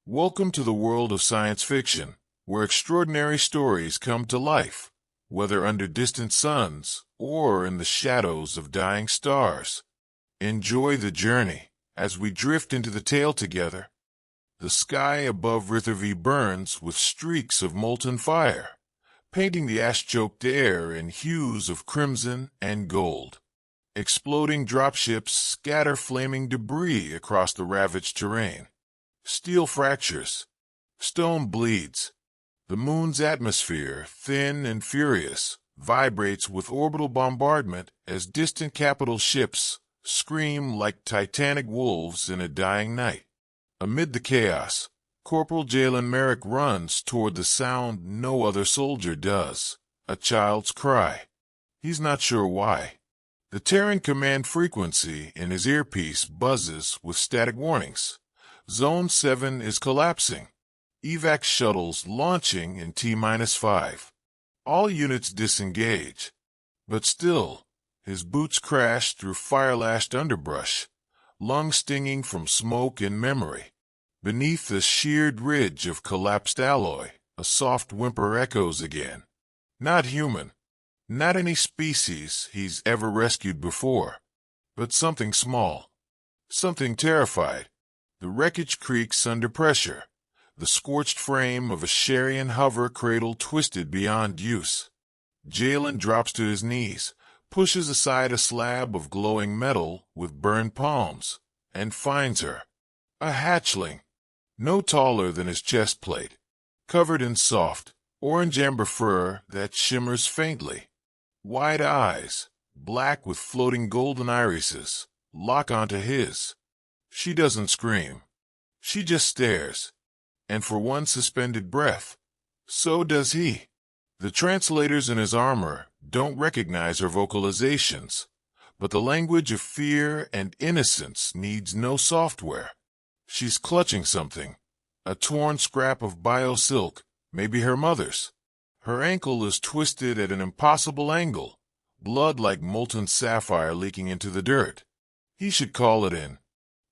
Welcome to the world of science fiction, where extraordinary stories come to life, whether under distant suns or in the shadows of dying stars. Enjoy the journey as we drift into the tale together. The sky above Rithervie burns with streaks of molten fire, painting the ash-choked air in hues of crimson and gold. Exploding dropships scatter flaming debris across the ravaged terrain. Steel fractures. Stone bleeds. The moon's atmosphere, thin and furious, vibrates with orbital bombardment as distant capital ships scream like titanic wolves in a dying night. Amid the chaos, Corporal Jalen Merrick runs toward the sound no other soldier does, a child's cry. He's not sure why. The Terran command frequency in his earpiece buzzes with static warnings. Zone 7 is collapsing. Evac shuttles launching in T-5. All units disengage. But still, his boots crash through fire-lashed underbrush, lungs stinging from smoke and memory. Beneath the sheared ridge of collapsed alloy, a soft whimper echoes again. Not human. Not any species he's ever rescued before. But something small. Something terrified. The wreckage creaks under pressure, the scorched frame of a Sharian hover cradle twisted beyond use. Jalen drops to his knees, pushes aside a slab of glowing metal with burned palms, and finds her. A hatchling, no taller than his chest plate, covered in soft, orange-amber fur that shimmers faintly. Wide eyes, black with floating golden irises, lock onto his. She doesn't scream. She just stares. And for one suspended breath, so does he. The translators in his armor don't recognize her vocalizations, but the language of fear and innocence needs no software. She's clutching something, a torn scrap of bio-silk, maybe her mother's. Her ankle is twisted at an impossible angle, blood like molten sapphire leaking into the dirt. He should call it in.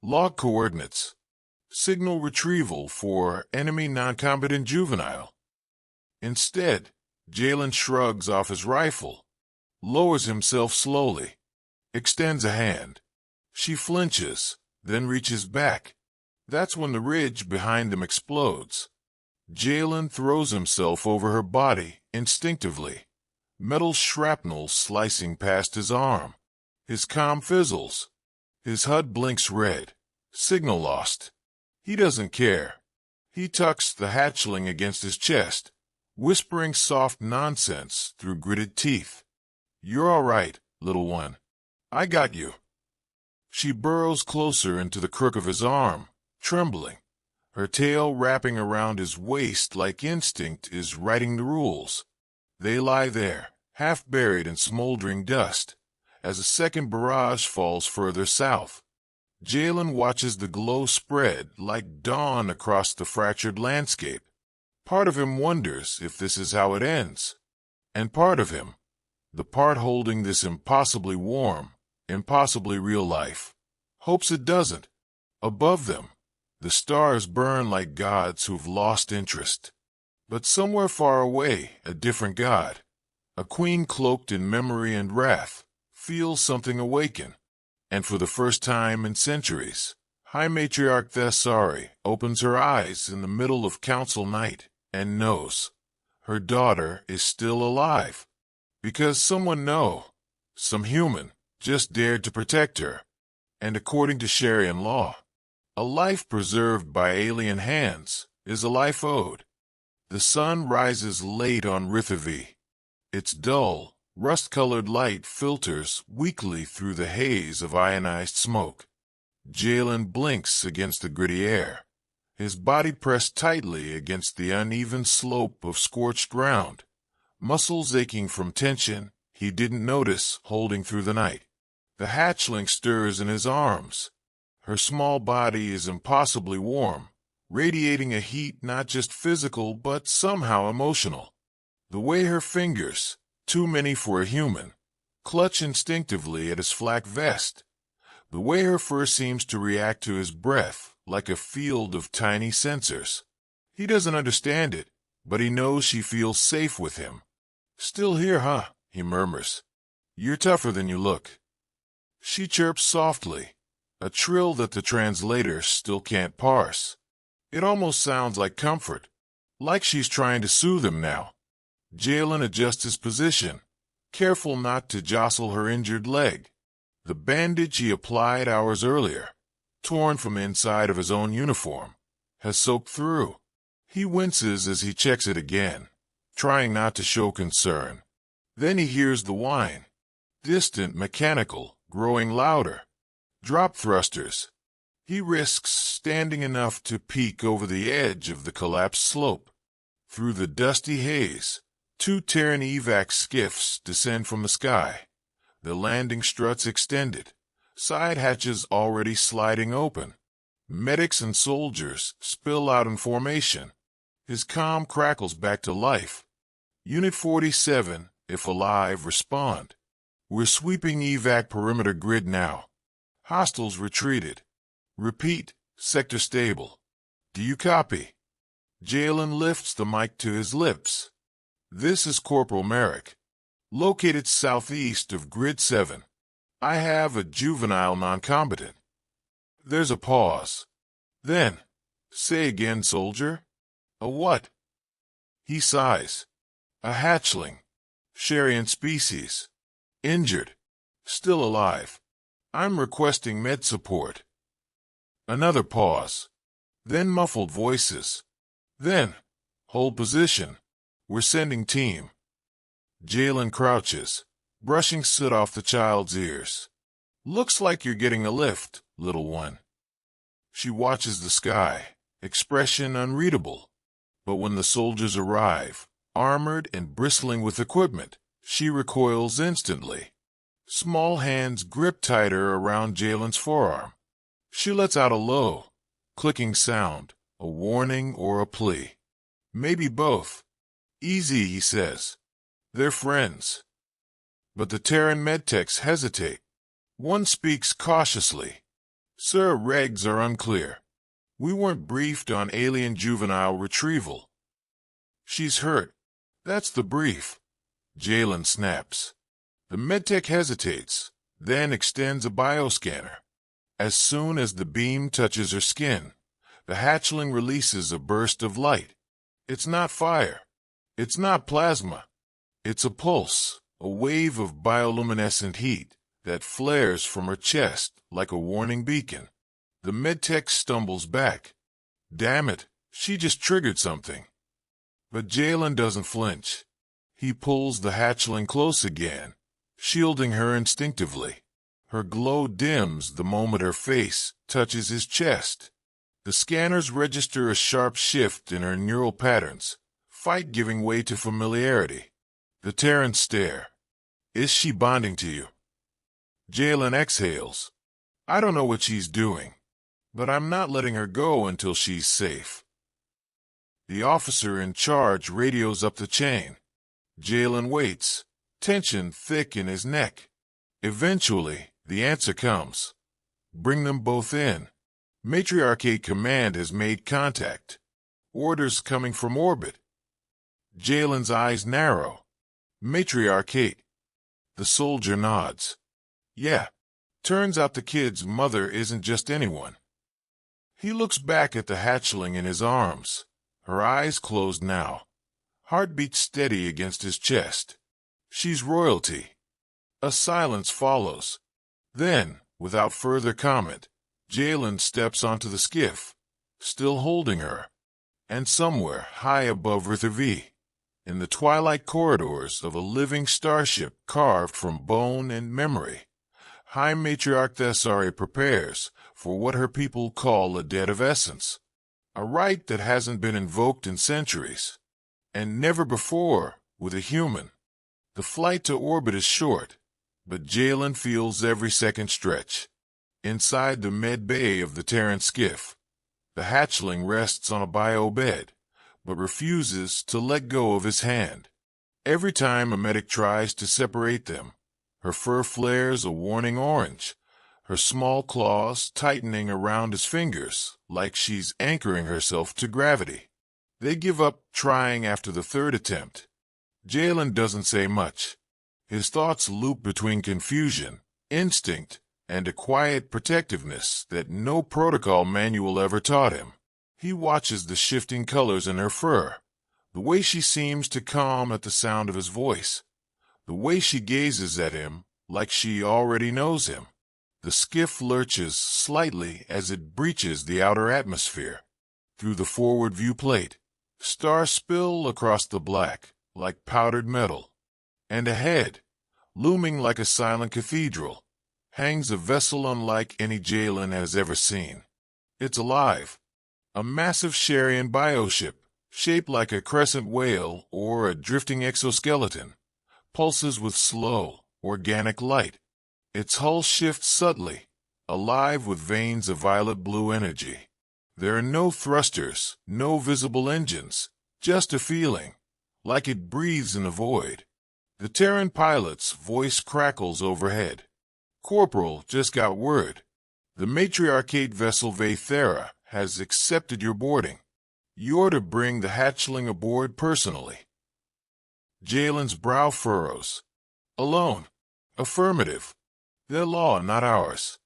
Log coordinates. Signal retrieval for enemy non-combatant juvenile. Instead, Jalen shrugs off his rifle, lowers himself slowly, extends a hand. She flinches, then reaches back. That's when the ridge behind them explodes. Jalen throws himself over her body instinctively, metal shrapnel slicing past his arm. His comm fizzles. His HUD blinks red. Signal lost. He doesn't care. He tucks the hatchling against his chest, whispering soft nonsense through gritted teeth. "You're all right, little one. I got you." She burrows closer into the crook of his arm, trembling, her tail wrapping around his waist like instinct is writing the rules. They lie there, half buried in smoldering dust, as a second barrage falls further south. Jalen watches the glow spread like dawn across the fractured landscape. Part of him wonders if this is how it ends. And part of him, the part holding this impossibly warm, impossibly real life, hopes it doesn't. Above them, the stars burn like gods who've lost interest. But somewhere far away, a different god, a queen cloaked in memory and wrath, feels something awaken. And for the first time in centuries, High Matriarch Thessari opens her eyes in the middle of council night and knows her daughter is still alive. Because some human, just dared to protect her. And according to Sharian law, a life preserved by alien hands is a life owed. The sun rises late on Rithervie. Its dull, rust-colored light filters weakly through the haze of ionized smoke. Jalen blinks against the gritty air, his body pressed tightly against the uneven slope of scorched ground, muscles aching from tension he didn't notice holding through the night. The hatchling stirs in his arms. Her small body is impossibly warm, radiating a heat not just physical but somehow emotional. The way her fingers, too many for a human, clutch instinctively at his flak vest. The way her fur seems to react to his breath, like a field of tiny sensors. He doesn't understand it, but he knows she feels safe with him. "Still here, huh?" he murmurs. "You're tougher than you look." She chirps softly, a trill that the translator still can't parse. It almost sounds like comfort, like she's trying to soothe him now. Jalen adjusts his position, careful not to jostle her injured leg. The bandage he applied hours earlier, torn from the inside of his own uniform, has soaked through. He winces as he checks it again, trying not to show concern. Then he hears the whine, distant, mechanical, growing louder. Drop thrusters. He risks standing enough to peek over the edge of the collapsed slope. Through the dusty haze, 2 Terran evac skiffs descend from the sky. The landing struts extended, side hatches already sliding open. Medics and soldiers spill out in formation. His comm crackles back to life. Unit 47, if alive, respond. "We're sweeping evac perimeter grid now. Hostiles retreated. Repeat, sector stable. Do you copy?" Jalen lifts the mic to his lips. "This is Corporal Merrick, located southeast of Grid 7. I have a juvenile non-combatant." There's a pause. Then, "Say again, soldier." "A what?" He sighs. "A hatchling. Sharian species. Injured. Still alive. I'm requesting med support." Another pause. Then muffled voices. Then, "Hold position. We're sending team." Jalen crouches, brushing soot off the child's ears. "Looks like you're getting a lift, little one." She watches the sky, expression unreadable. But when the soldiers arrive, armored and bristling with equipment, she recoils instantly. Small hands grip tighter around Jalen's forearm. She lets out a low, clicking sound, a warning or a plea. Maybe both. "Easy," he says. "They're friends." But the Terran medtechs hesitate. One speaks cautiously. "Sir, regs are unclear. We weren't briefed on alien juvenile retrieval." "She's hurt. That's the brief." Jalen snaps. The medtech hesitates, then extends a bioscanner. As soon as the beam touches her skin, the hatchling releases a burst of light. It's not fire. It's not plasma. It's a pulse, a wave of bioluminescent heat that flares from her chest like a warning beacon. The medtech stumbles back. Damn it, she just triggered something. But Jalen doesn't flinch. He pulls the hatchling close again, shielding her instinctively. Her glow dims the moment her face touches his chest. The scanners register a sharp shift in her neural patterns, fight giving way to familiarity. The Terrans stare. "Is she bonding to you?" Jalen exhales. "I don't know what she's doing, but I'm not letting her go until she's safe." The officer in charge radios up the chain. Jalen waits, tension thick in his neck. Eventually, the answer comes. "Bring them both in. Matriarch command has made contact. Orders coming from orbit." Jalen's eyes narrow. "Matriarch." The soldier nods. "Yeah. Turns out the kid's mother isn't just anyone." He looks back at the hatchling in his arms, her eyes closed now, heartbeat steady against his chest. She's royalty. A silence follows. Then, without further comment, Jalen steps onto the skiff, still holding her. And somewhere high above Rither V, in the twilight corridors of a living starship carved from bone and memory, High Matriarch Thessari prepares for what her people call a debt of essence, a rite that hasn't been invoked in centuries, and never before with a human. The flight to orbit is short, but Jalen feels every second stretch. Inside the med bay of the Terran skiff, the hatchling rests on a bio bed, but refuses to let go of his hand. Every time a medic tries to separate them, her fur flares a warning orange, her small claws tightening around his fingers like she's anchoring herself to gravity. They give up trying after the third attempt. Jalen doesn't say much. His thoughts loop between confusion, instinct, and a quiet protectiveness that no protocol manual ever taught him. He watches the shifting colors in her fur, the way she seems to calm at the sound of his voice, the way she gazes at him like she already knows him. The skiff lurches slightly as it breaches the outer atmosphere. Through the forward viewplate, stars spill across the black like powdered metal. And ahead, looming like a silent cathedral, hangs a vessel unlike any Jalen has ever seen. It's alive. A massive Sharian bioship, shaped like a crescent whale or a drifting exoskeleton, pulses with slow, organic light. Its hull shifts subtly, alive with veins of violet-blue energy. There are no thrusters, no visible engines, just a feeling, like it breathes in the void. The Terran pilot's voice crackles overhead. "Corporal, just got word. The Matriarch vessel Vathera has accepted your boarding. You're to bring the hatchling aboard personally." Jalen's brow furrows. "Alone?" "Affirmative. Their law, not ours.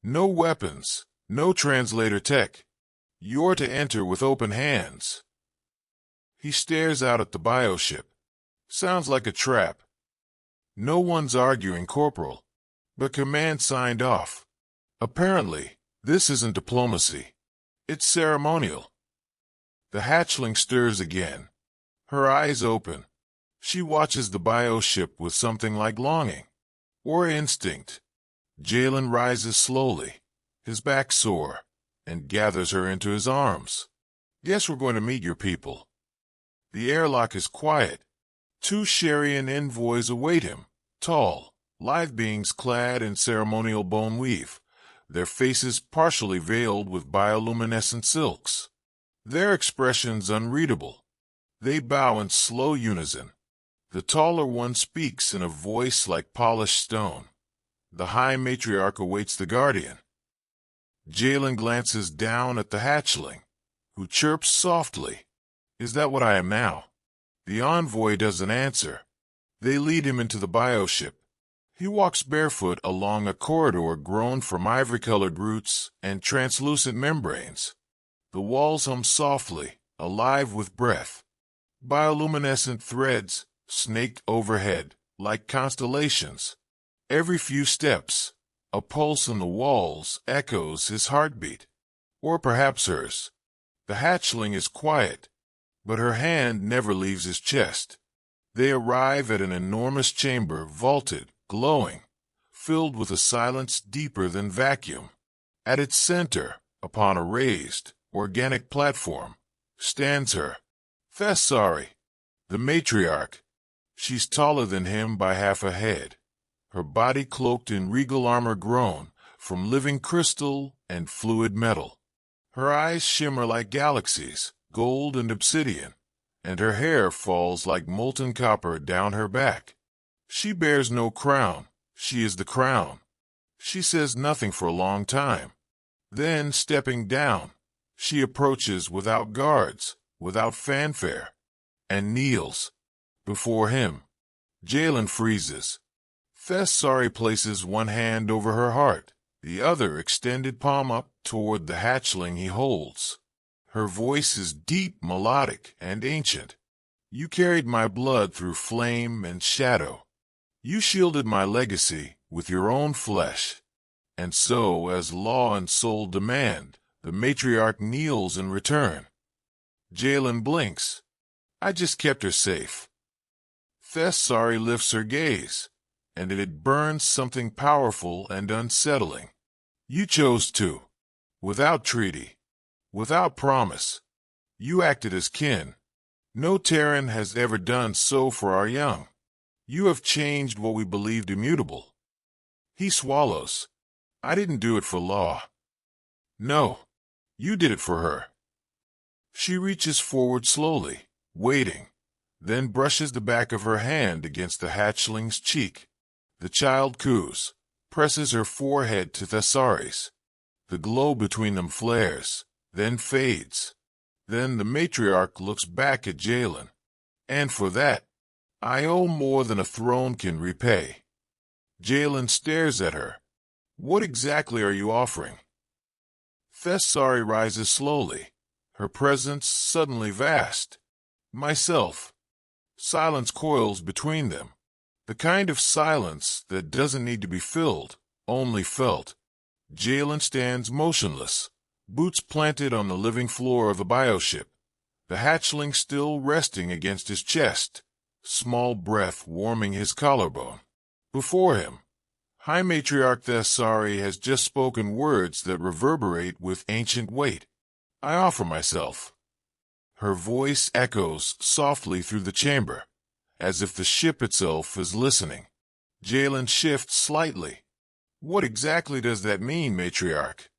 No weapons, no translator tech. You're to enter with open hands." He stares out at the bioship. Sounds like a trap. No one's arguing, Corporal, but command signed off. Apparently, this isn't diplomacy. It's ceremonial. The hatchling stirs again. Her eyes open. She watches the bioship with something like longing or instinct. Jalen rises slowly, his back sore, and gathers her into his arms. "Guess we're going to meet your people." The airlock is quiet. 2 Sharian envoys await him, tall, live beings clad in ceremonial bone weave, their faces partially veiled with bioluminescent silks. Their expressions unreadable. They bow in slow unison. The taller one speaks in a voice like polished stone. The High Matriarch awaits the Guardian. Jalen glances down at the hatchling, who chirps softly. "Is that what I am now?" The envoy doesn't answer. They lead him into the bioship. He walks barefoot along a corridor grown from ivory-colored roots and translucent membranes. The walls hum softly, alive with breath. Bioluminescent threads snaked overhead, like constellations. Every few steps, a pulse in the walls echoes his heartbeat, or perhaps hers. The hatchling is quiet, but her hand never leaves his chest. They arrive at an enormous chamber, vaulted, glowing, filled with a silence deeper than vacuum. At its center, upon a raised, organic platform, stands her, Thessari, the matriarch. She's taller than him by half a head, her body cloaked in regal armor grown from living crystal and fluid metal. Her eyes shimmer like galaxies, gold and obsidian, and her hair falls like molten copper down her back. She bears no crown, she is the crown. She says nothing for a long time. Then, stepping down, she approaches without guards, without fanfare, and kneels before him. Jalen freezes. Thessari places one hand over her heart, the other extended palm up toward the hatchling he holds. Her voice is deep, melodic, and ancient. "You carried my blood through flame and shadow. You shielded my legacy with your own flesh. And so, as law and soul demand, the matriarch kneels in return." Jalen blinks. "I just kept her safe." Thessari lifts her gaze, and in it burns something powerful and unsettling. "You chose to. Without treaty. Without promise. You acted as kin. No Terran has ever done so for our young. You have changed what we believed immutable." He swallows. "I didn't do it for law." "No, you did it for her." She reaches forward slowly, waiting, then brushes the back of her hand against the hatchling's cheek. The child coos, presses her forehead to Thessari's. The glow between them flares, then fades. Then the matriarch looks back at Jalen. And for that, I owe more than a throne can repay. Jalen stares at her. What exactly are you offering? Thessari rises slowly, her presence suddenly vast. Myself. Silence coils between them. The kind of silence that doesn't need to be filled, only felt. Jalen stands motionless, boots planted on the living floor of the bioship, the hatchling still resting against his chest, small breath warming his collarbone. Before him, High Matriarch Thessari has just spoken words that reverberate with ancient weight. I offer myself. Her voice echoes softly through the chamber, as if the ship itself is listening. Jalen shifts slightly. What exactly does that mean, Matriarch?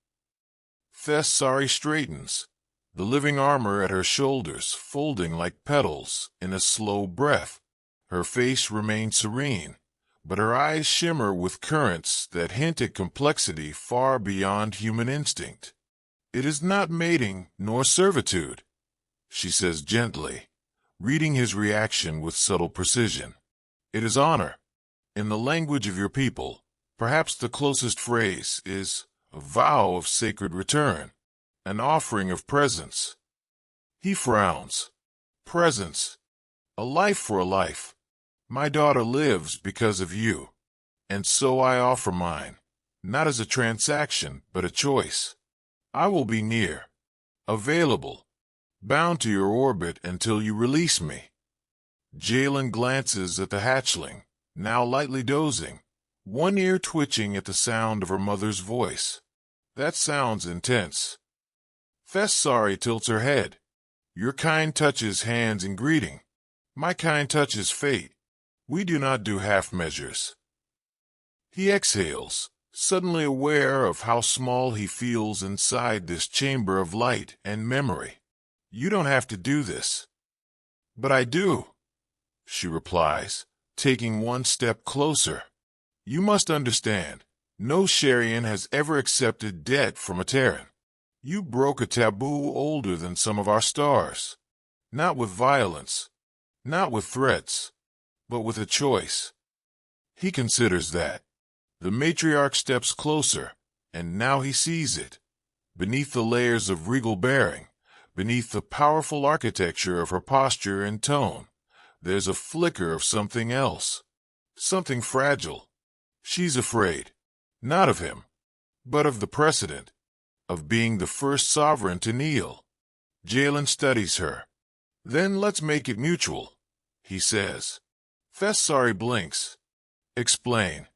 Thessari straightens, the living armor at her shoulders folding like petals in a slow breath. Her face remains serene, but her eyes shimmer with currents that hint at complexity far beyond human instinct. It is not mating nor servitude, she says gently, reading his reaction with subtle precision. It is honor. In the language of your people, perhaps the closest phrase is a vow of sacred return, an offering of presence. He frowns. Presence. A life for a life. My daughter lives because of you, and so I offer mine, not as a transaction, but a choice. I will be near, available, bound to your orbit until you release me. Jalen glances at the hatchling, now lightly dozing, one ear twitching at the sound of her mother's voice. That sounds intense. Thessari tilts her head. Your kind touches hands in greeting. My kind touches fate. We do not do half measures. He exhales, suddenly aware of how small he feels inside this chamber of light and memory. You don't have to do this. But I do, she replies, taking one step closer. You must understand, no Sharian has ever accepted debt from a Terran. You broke a taboo older than some of our stars. Not with violence, not with threats, but with a choice. He considers that. The matriarch steps closer, and now he sees it. Beneath the layers of regal bearing, beneath the powerful architecture of her posture and tone, there's a flicker of something else. Something fragile. She's afraid. Not of him, but of the precedent. Of being the first sovereign to kneel. Jalen studies her. Then let's make it mutual, he says. Thessari blinks. Explain.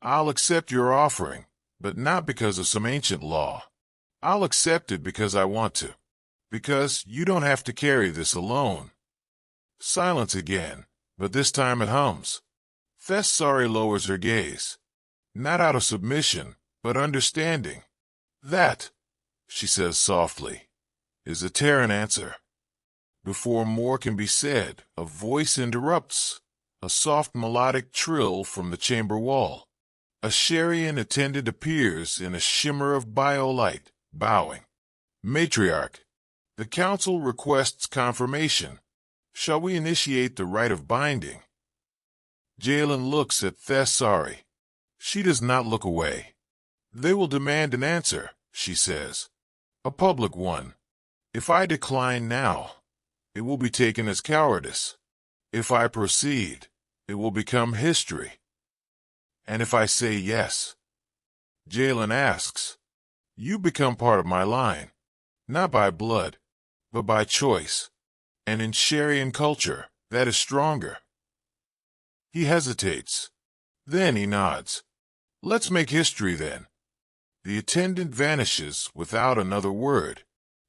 I'll accept your offering, but not because of some ancient law. I'll accept it because I want to. Because you don't have to carry this alone. Silence again, but this time it hums. Thessari lowers her gaze. Not out of submission, but understanding. That, she says softly, is a Terran answer. Before more can be said, a voice interrupts, a soft melodic trill from the chamber wall. A Sharian attendant appears in a shimmer of biolight, bowing. Matriarch, the council requests confirmation. Shall we initiate the rite of binding? Jalen looks at Thessari. She does not look away. They will demand an answer, she says. A public one. If I decline now, it will be taken as cowardice. If I proceed, it will become history. And if I say yes, Jalen asks, you become part of my line, not by blood, but by choice. And in Sharian culture, that is stronger. He hesitates. Then he nods. Let's make history then. The attendant vanishes without another word.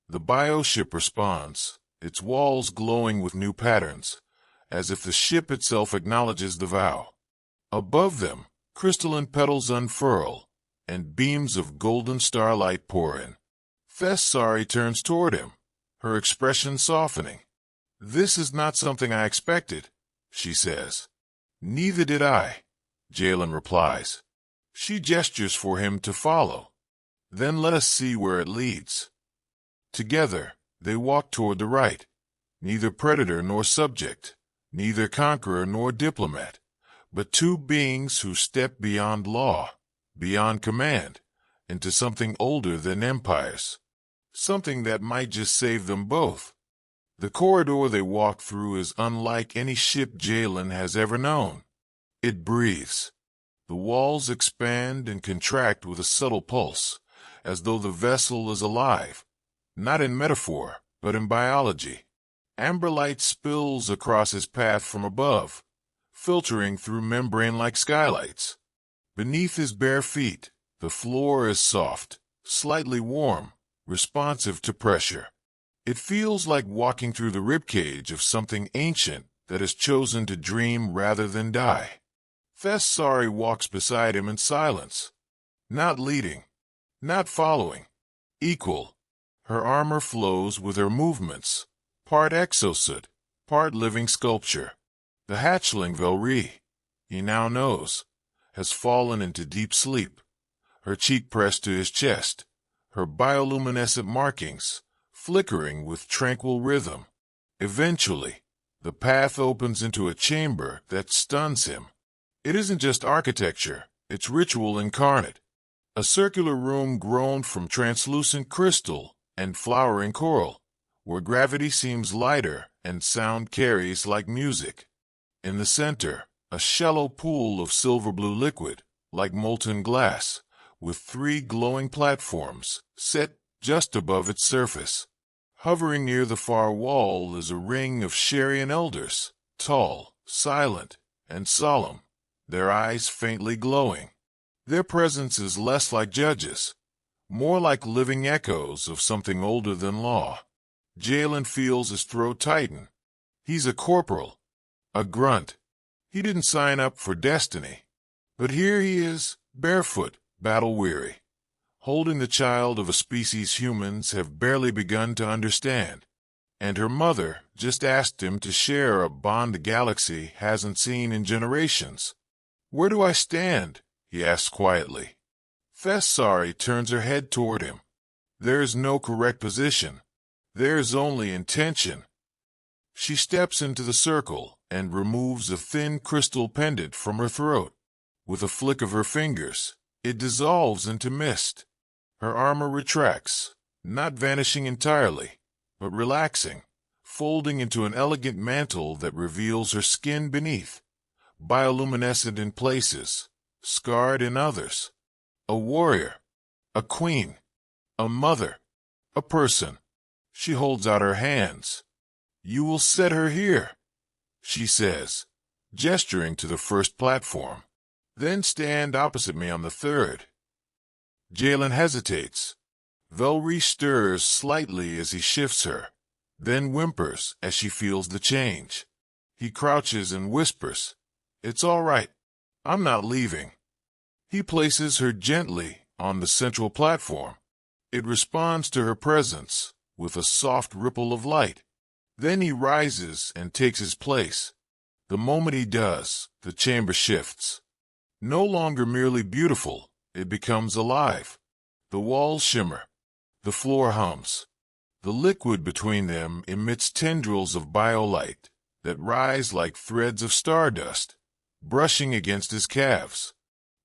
The bioship responds, its walls glowing with new patterns, as if the ship itself acknowledges the vow. Above them, crystalline petals unfurl, and beams of golden starlight pour in. Thessari turns toward him, her expression softening. This is not something I expected, she says. Neither did I, Jalen replies. She gestures for him to follow. Then let us see where it leads. Together, they walk toward the right. Neither predator nor subject, neither conqueror nor diplomat, but two beings who step beyond law, beyond command, into something older than empires. Something that might just save them both. The corridor they walk through is unlike any ship Jalen has ever known. It breathes. The walls expand and contract with a subtle pulse, as though the vessel is alive, not in metaphor, but in biology. Amber light spills across his path from above, filtering through membrane-like skylights. Beneath his bare feet, the floor is soft, slightly warm, responsive to pressure. It feels like walking through the ribcage of something ancient that has chosen to dream rather than die. Thessari walks beside him in silence, not leading, not following, equal. Her armor flows with her movements, part exosuit, part living sculpture. The hatchling Velri, he now knows, has fallen into deep sleep, her cheek pressed to his chest, her bioluminescent markings flickering with tranquil rhythm. Eventually, the path opens into a chamber that stuns him. It isn't just architecture, it's ritual incarnate. A circular room grown from translucent crystal and flowering coral, where gravity seems lighter and sound carries like music. In the center, a shallow pool of silver-blue liquid, like molten glass, with 3 glowing platforms set just above its surface. Hovering near the far wall is a ring of Sharian elders, tall, silent, and solemn, their eyes faintly glowing. Their presence is less like judges, more like living echoes of something older than law. Jalen feels his throat tighten. He's a corporal, a grunt. He didn't sign up for destiny. But here he is, barefoot, battle-weary, holding the child of a species humans have barely begun to understand. And her mother just asked him to share a bond the galaxy hasn't seen in generations. "Where do I stand?" he asks quietly. Thessari turns her head toward him. There is no correct position. There is only intention. She steps into the circle and removes a thin crystal pendant from her throat. With a flick of her fingers, it dissolves into mist. Her armor retracts, not vanishing entirely, but relaxing, folding into an elegant mantle that reveals her skin beneath, bioluminescent in places, scarred in others. A warrior, a queen, a mother, a person. She holds out her hands. "You will set her here," she says, gesturing to the first platform. "Then stand opposite me on the third." Jalen hesitates. Velri stirs slightly as he shifts her, then whimpers as she feels the change. He crouches and whispers, "It's all right. I'm not leaving." He places her gently on the central platform. It responds to her presence with a soft ripple of light. Then he rises and takes his place. The moment he does, the chamber shifts. No longer merely beautiful, it becomes alive. The walls shimmer. The floor hums. The liquid between them emits tendrils of biolight that rise like threads of stardust, brushing against his calves.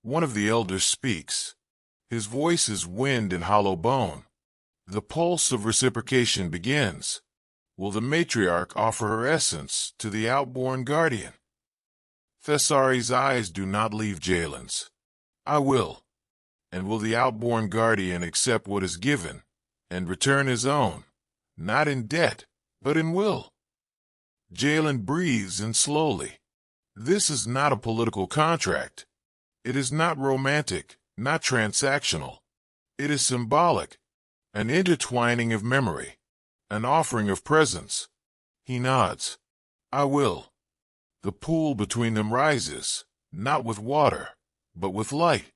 One of the elders speaks. His voice is wind and hollow bone. The pulse of reciprocation begins. Will the matriarch offer her essence to the outborn guardian? Thessari's eyes do not leave Jalen's. "I will." And will the outborn guardian accept what is given and return his own, not in debt, but in will? Jalen breathes in slowly. This is not a political contract. It is not romantic, not transactional. It is symbolic, an intertwining of memory, an offering of presence. He nods. "I will." The pool between them rises, not with water, but with light.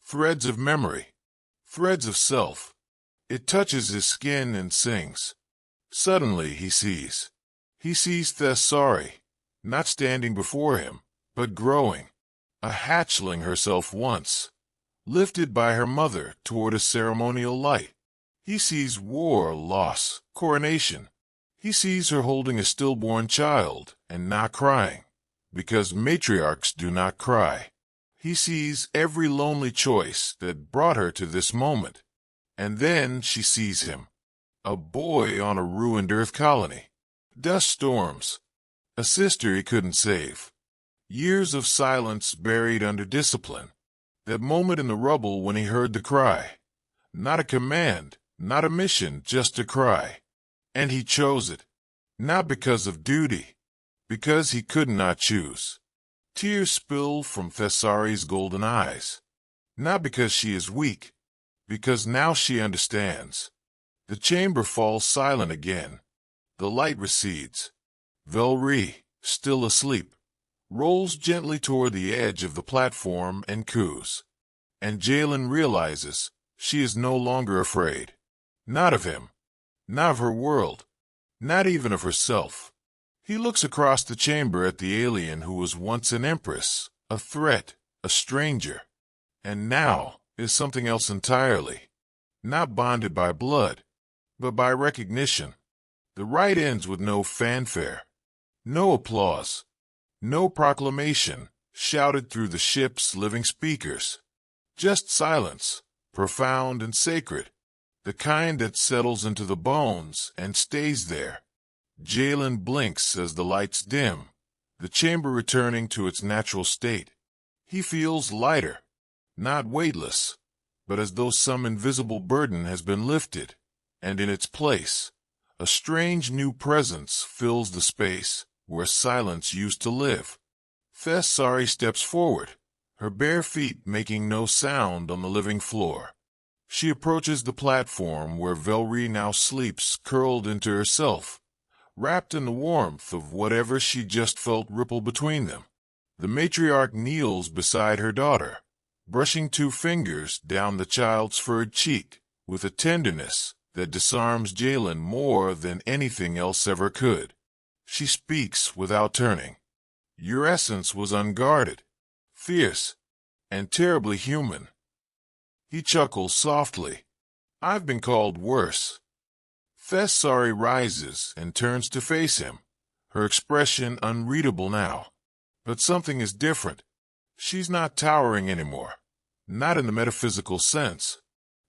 Threads of memory, threads of self. It touches his skin and sings. Suddenly he sees. He sees Thessari, not standing before him, but growing. A hatchling herself once, lifted by her mother toward a ceremonial light. He sees war, loss, coronation. He sees her holding a stillborn child and not crying, because matriarchs do not cry. He sees every lonely choice that brought her to this moment. And then she sees him, a boy on a ruined Earth colony. Dust storms, a sister he couldn't save. Years of silence buried under discipline. That moment in the rubble when he heard the cry. Not a command, not a mission, just a cry. And he chose it. Not because of duty, because he could not choose. Tears spill from Thessari's golden eyes. Not because she is weak, because now she understands. The chamber falls silent again. The light recedes. Velry, still asleep, rolls gently toward the edge of the platform and coos. And Jalen realizes she is no longer afraid. Not of him. Not of her world. Not even of herself. He looks across the chamber at the alien who was once an empress, a threat, a stranger, and now is something else entirely. Not bonded by blood, but by recognition. The rite ends with no fanfare, no applause, no proclamation shouted through the ship's living speakers. Just silence, profound and sacred, the kind that settles into the bones and stays there. Jalen blinks as the lights dim, the chamber returning to its natural state. He feels lighter, not weightless, but as though some invisible burden has been lifted, and in its place, a strange new presence fills the space where silence used to live. Thessari steps forward, her bare feet making no sound on the living floor. She approaches the platform where Velry now sleeps curled into herself, wrapped in the warmth of whatever she just felt ripple between them. The matriarch kneels beside her daughter, brushing 2 fingers down the child's furred cheek with a tenderness that disarms Jalen more than anything else ever could. She speaks without turning. Your essence was unguarded, fierce, and terribly human. He chuckles softly. I've been called worse. Thessari rises and turns to face him, her expression unreadable now. But something is different. She's not towering anymore, not in the metaphysical sense.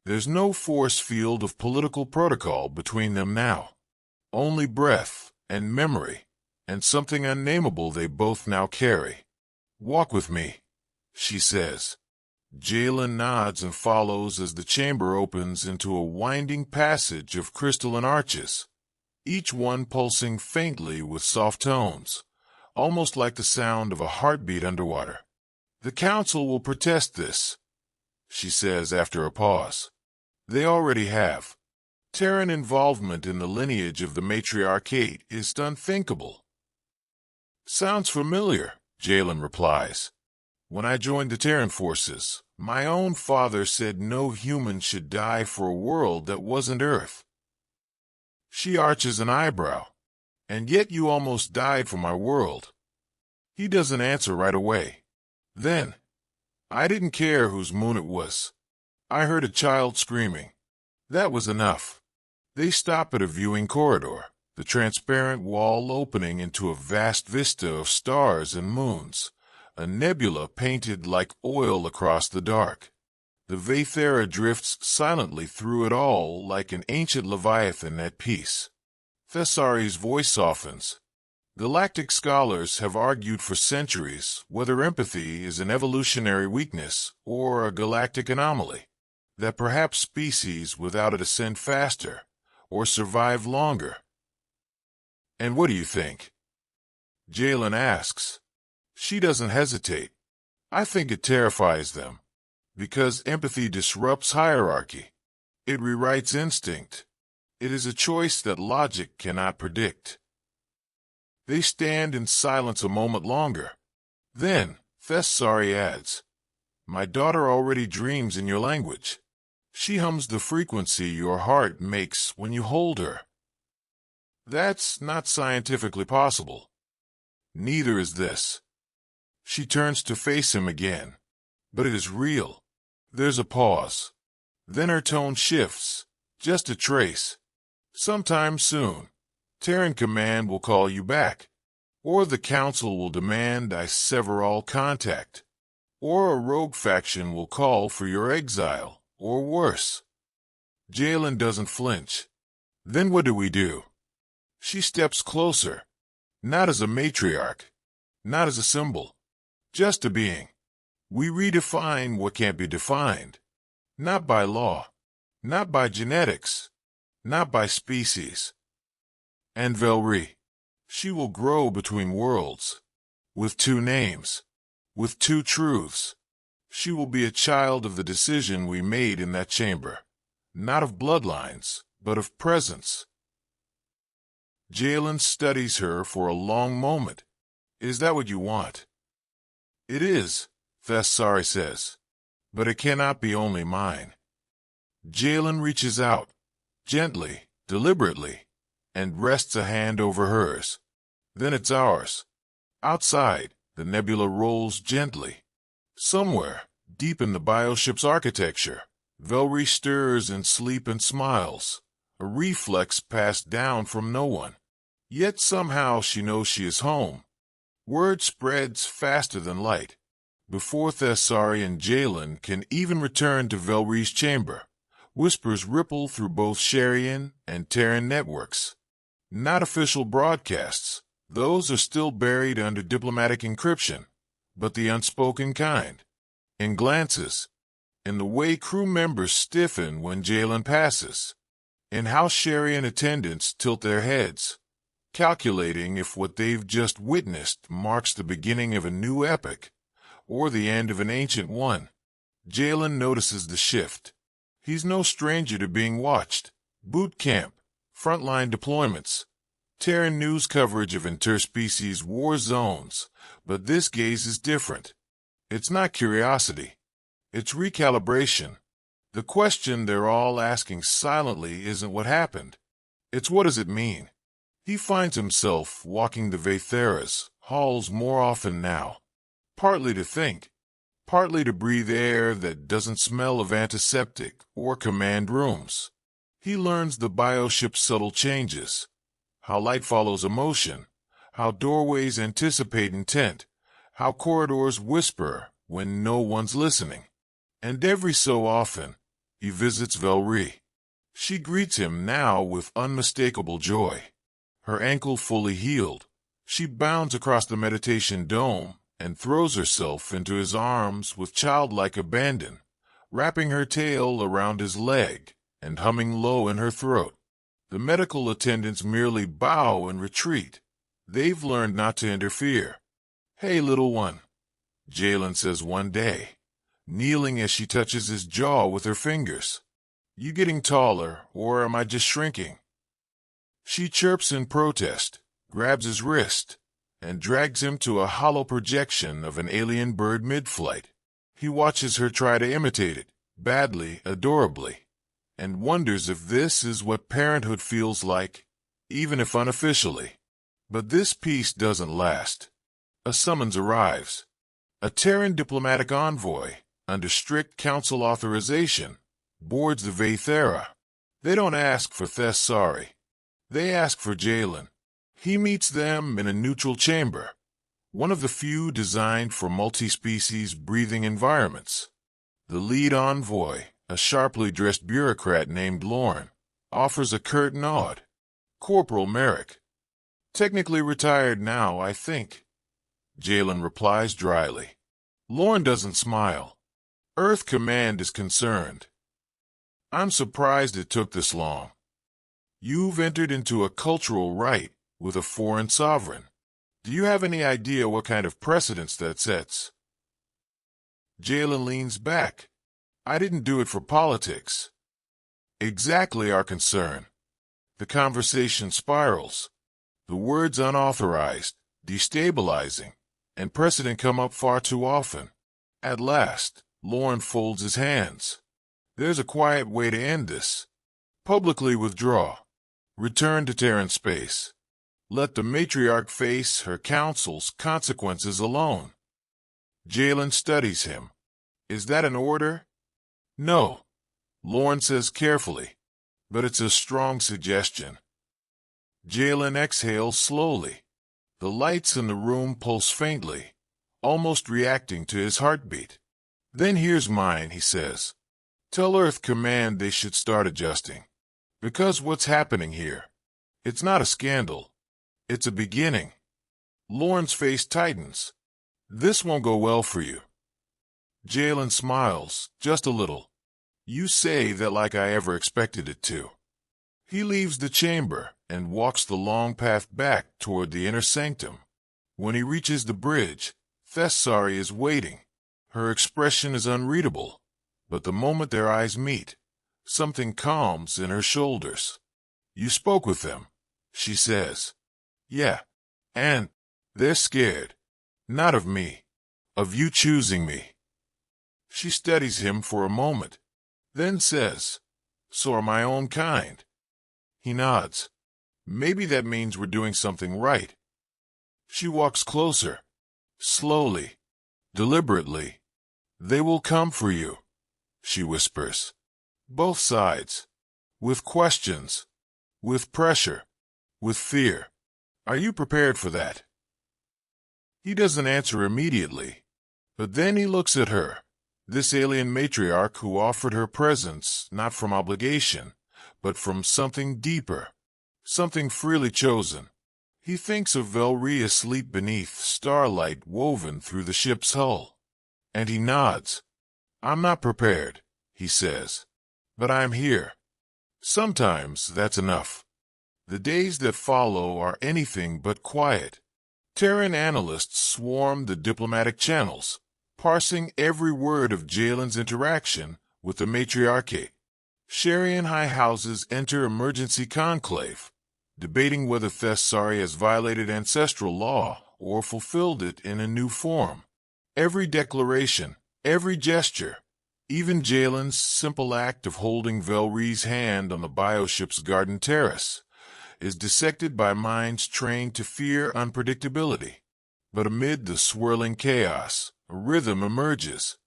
There's no force field of political protocol between them now. Only breath and memory, and something unnameable they both now carry. Walk with me, she says. Jalen nods and follows as the chamber opens into a winding passage of crystalline arches, each one pulsing faintly with soft tones, almost like the sound of a heartbeat underwater. The council will protest this, she says after a pause. They already have. Terran involvement in the lineage of the matriarchate is unthinkable. Sounds familiar, Jalen replies. When I joined the Terran forces, my own father said no human should die for a world that wasn't Earth. She arches an eyebrow. And yet you almost died for my world. He doesn't answer right away. Then, I didn't care whose moon it was. I heard a child screaming. That was enough. They stop at a viewing corridor, the transparent wall opening into a vast vista of stars and moons. A nebula painted like oil across the dark. The Vaethera drifts silently through it all like an ancient leviathan at peace. Thessari's voice softens. Galactic scholars have argued for centuries whether empathy is an evolutionary weakness or a galactic anomaly, that perhaps species without it ascend faster or survive longer. And what do you think? Jalen asks. She doesn't hesitate. I think it terrifies them, because empathy disrupts hierarchy. It rewrites instinct. It is a choice that logic cannot predict. They stand in silence a moment longer. Then, Thessari adds, My daughter already dreams in your language. She hums the frequency your heart makes when you hold her. That's not scientifically possible. Neither is this. She turns to face him again. But it is real. There's a pause. Then her tone shifts, just a trace. Sometime soon, Terran Command will call you back. Or the Council will demand I sever all contact. Or a rogue faction will call for your exile, or worse. Jalen doesn't flinch. Then what do we do? She steps closer. Not as a matriarch. Not as a symbol. Just a being. We redefine what can't be defined. Not by law. Not by genetics. Not by species. And Velry. She will grow between worlds. With two names. With two truths. She will be a child of the decision we made in that chamber. Not of bloodlines, but of presence. Jalen studies her for a long moment. Is that what you want? It is, Thessari says. But it cannot be only mine. Jalen reaches out, gently, deliberately, and rests a hand over hers. Then it's ours. Outside, the nebula rolls gently. Somewhere, deep in the bioship's architecture, Velry stirs in sleep and smiles, a reflex passed down from no one. Yet somehow she knows she is home. Word spreads faster than light. Before Thessari and Jalen can even return to Velry's chamber, whispers ripple through both Sharian and Terran networks. Not official broadcasts. Those are still buried under diplomatic encryption, but the unspoken kind. In glances, in the way crew members stiffen when Jalen passes, in how Sharian attendants tilt their heads, calculating if what they've just witnessed marks the beginning of a new epoch or the end of an ancient one. Jalen notices the shift. He's no stranger to being watched. Boot camp, frontline deployments, Terran news coverage of interspecies war zones, but this gaze is different. It's not curiosity. It's recalibration. The question they're all asking silently isn't what happened. It's what does it mean? He finds himself walking the Vaethera's halls more often now. Partly to think. Partly to breathe air that doesn't smell of antiseptic or command rooms. He learns the bioship's subtle changes. How light follows emotion. How doorways anticipate intent. How corridors whisper when no one's listening. And every so often, he visits Velry. She greets him now with unmistakable joy. Her ankle fully healed, she bounds across the meditation dome and throws herself into his arms with childlike abandon, wrapping her tail around his leg and humming low in her throat. The medical attendants merely bow and retreat. They've learned not to interfere. "Hey, little one," Jalen says one day, kneeling as she touches his jaw with her fingers. "You getting taller, or am I just shrinking?" She chirps in protest, grabs his wrist, and drags him to a hollow projection of an alien bird mid-flight. He watches her try to imitate it, badly, adorably, and wonders if this is what parenthood feels like, even if unofficially. But this peace doesn't last. A summons arrives. A Terran diplomatic envoy, under strict council authorization, boards the Vaethera. They don't ask for Thessari. They ask for Jalen. He meets them in a neutral chamber, one of the few designed for multi-species breathing environments. The lead envoy, a sharply dressed bureaucrat named Lorne, offers a curt nod. "Corporal Merrick. Technically retired now, I think," Jalen replies dryly. Lorne doesn't smile. Earth Command is concerned. "I'm surprised it took this long. You've entered into a cultural right with a foreign sovereign. Do you have any idea what kind of precedence that sets?" Jalen leans back. "I didn't do it for politics." Exactly our concern. The conversation spirals. The words unauthorized, destabilizing, and precedent come up far too often. At last, Lorne folds his hands. "There's a quiet way to end this. Publicly withdraw. Return to Terran space. Let the Matriarch face her council's consequences alone." Jalen studies him. Is that an order? No, Lauren says carefully, but it's a strong suggestion. Jalen exhales slowly. The lights in the room pulse faintly, almost reacting to his heartbeat. Then here's mine, he says. Tell Earth Command they should start adjusting. Because what's happening here? It's not a scandal. It's a beginning. Lauren's face tightens. This won't go well for you. Jalen smiles, just a little. You say that like I ever expected it to. He leaves the chamber and walks the long path back toward the inner sanctum. When he reaches the bridge, Thessari is waiting. Her expression is unreadable, but the moment their eyes meet, something calms in her shoulders. You spoke with them, she says. Yeah, and they're scared. Not of me, of you choosing me. She studies him for a moment, then says, So are my own kind. He nods. Maybe that means we're doing something right. She walks closer, slowly, deliberately. They will come for you, she whispers. Both sides. With questions. With pressure. With fear. Are you prepared for that? He doesn't answer immediately, but then he looks at her, this alien matriarch who offered her presence not from obligation, but from something deeper, something freely chosen. He thinks of Velri asleep beneath starlight woven through the ship's hull. And he nods. I'm not prepared, he says, but I'm here. Sometimes that's enough. The days that follow are anything but quiet. Terran analysts swarm the diplomatic channels, parsing every word of Jalen's interaction with the matriarchate. Sharian high houses enter emergency conclave, debating whether Thessari has violated ancestral law or fulfilled it in a new form. Every declaration, every gesture, even Jalen's simple act of holding Velri's hand on the bioship's garden terrace, is dissected by minds trained to fear unpredictability. But amid the swirling chaos, a rhythm emerges.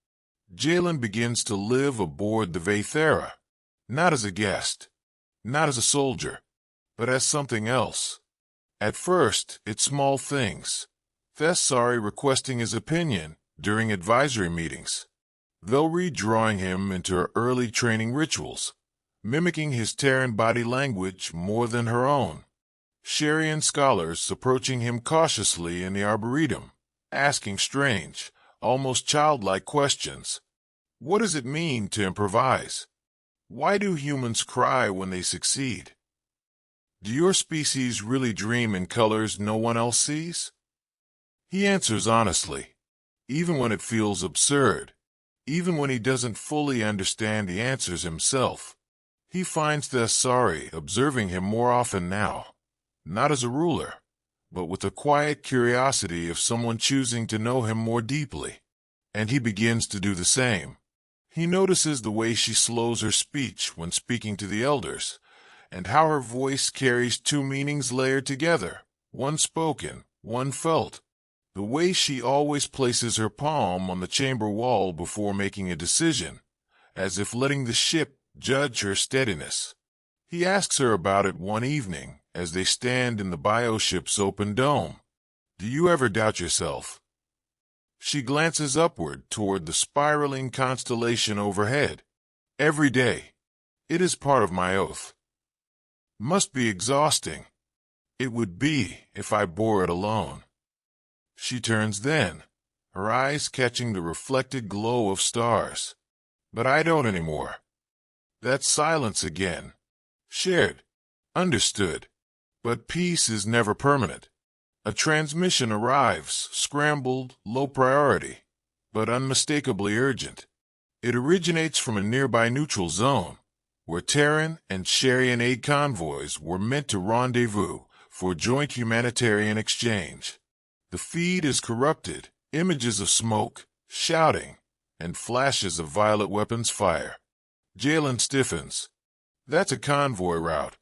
Jalen begins to live aboard the Vaethera, not as a guest, not as a soldier, but as something else. At first, it's small things. Thessari requesting his opinion during advisory meetings. Velri drawing him into her early training rituals, mimicking his Terran body language more than her own. Sharian scholars approaching him cautiously in the Arboretum, asking strange, almost childlike questions. What does it mean to improvise? Why do humans cry when they succeed? Do your species really dream in colors no one else sees? He answers honestly, even when it feels absurd, even when he doesn't fully understand the answers himself. He finds Thessari observing him more often now, not as a ruler, but with the quiet curiosity of someone choosing to know him more deeply. And he begins to do the same. He notices the way she slows her speech when speaking to the elders, and how her voice carries two meanings layered together, one spoken, one felt. The way she always places her palm on the chamber wall before making a decision, as if letting the ship judge her steadiness. He asks her about it one evening as they stand in the bioship's open dome. Do you ever doubt yourself? She glances upward toward the spiraling constellation overhead. Every day. It is part of my oath. Must be exhausting. It would be if I bore it alone. She turns then, her eyes catching the reflected glow of stars. But I don't anymore. That silence again. Shared. Understood. But peace is never permanent. A transmission arrives, scrambled, low priority, but unmistakably urgent. It originates from a nearby neutral zone, where Terran and Sharian aid convoys were meant to rendezvous for joint humanitarian exchange. The feed is corrupted, images of smoke, shouting, and flashes of violet weapons fire. Jalen stiffens. That's a convoy route.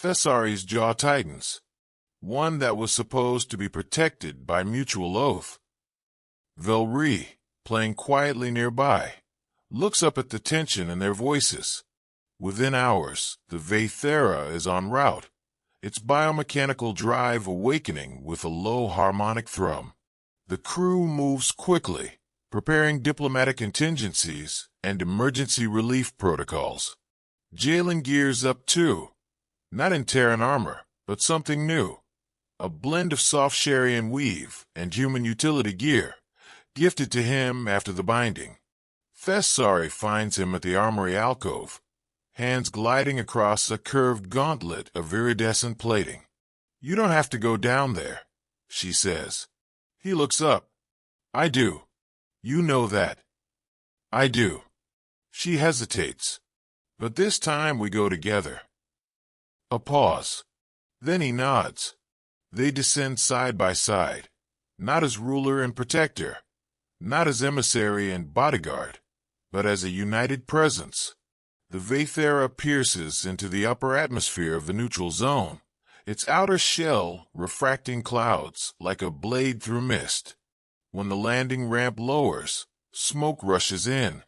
Thessari's jaw tightens. One that was supposed to be protected by mutual oath. Velri, playing quietly nearby, looks up at the tension in their voices. Within hours, the Vathera is en route, its biomechanical drive awakening with a low harmonic thrum. The crew moves quickly, preparing diplomatic contingencies and emergency relief protocols. Jalen gears up too, not in Terran armor, but something new. A blend of soft Sharian weave and human utility gear, gifted to him after the binding. Thessari finds him at the armory alcove, hands gliding across a curved gauntlet of iridescent plating. "You don't have to go down there," she says. He looks up. "I do. You know that." "I do." She hesitates. "But this time we go together." A pause. Then he nods. They descend side by side, not as ruler and protector, not as emissary and bodyguard, but as a united presence. The Vathera pierces into the upper atmosphere of the neutral zone, its outer shell refracting clouds like a blade through mist. When the landing ramp lowers, smoke rushes in.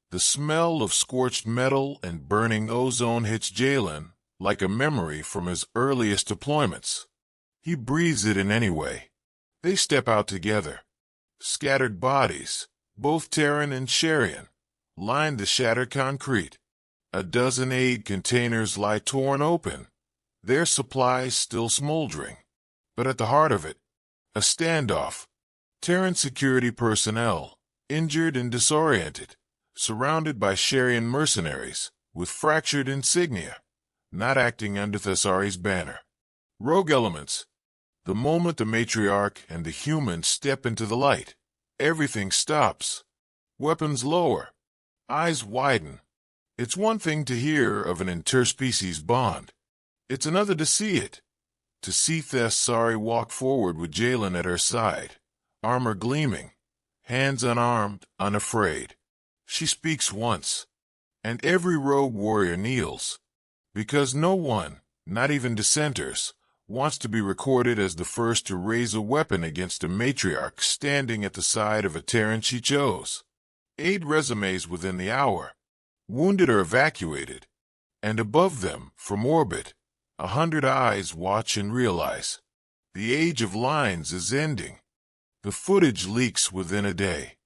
The smell of scorched metal and burning ozone hits Jalen like a memory from his earliest deployments. He breathes it in anyway. They step out together. Scattered bodies, both Terran and Sharian, line the shattered concrete. A dozen aid containers lie torn open, their supplies still smoldering. But at the heart of it, a standoff. Terran security personnel, injured and disoriented, surrounded by Sharian mercenaries with fractured insignia, not acting under Thessari's banner. Rogue elements. The moment the Matriarch and the humans step into the light, everything stops. Weapons lower. Eyes widen. It's one thing to hear of an interspecies bond. It's another to see it. To see Thessari walk forward with Jalen at her side, armor gleaming, hands unarmed, unafraid. She speaks once, and every rogue warrior kneels, because no one, not even dissenters, wants to be recorded as the first to raise a weapon against a matriarch standing at the side of a Terran she chose. Aid resumes within the hour. Wounded or evacuated, and above them, from orbit, 100 eyes watch and realize. The age of lines is ending. The footage leaks within a day.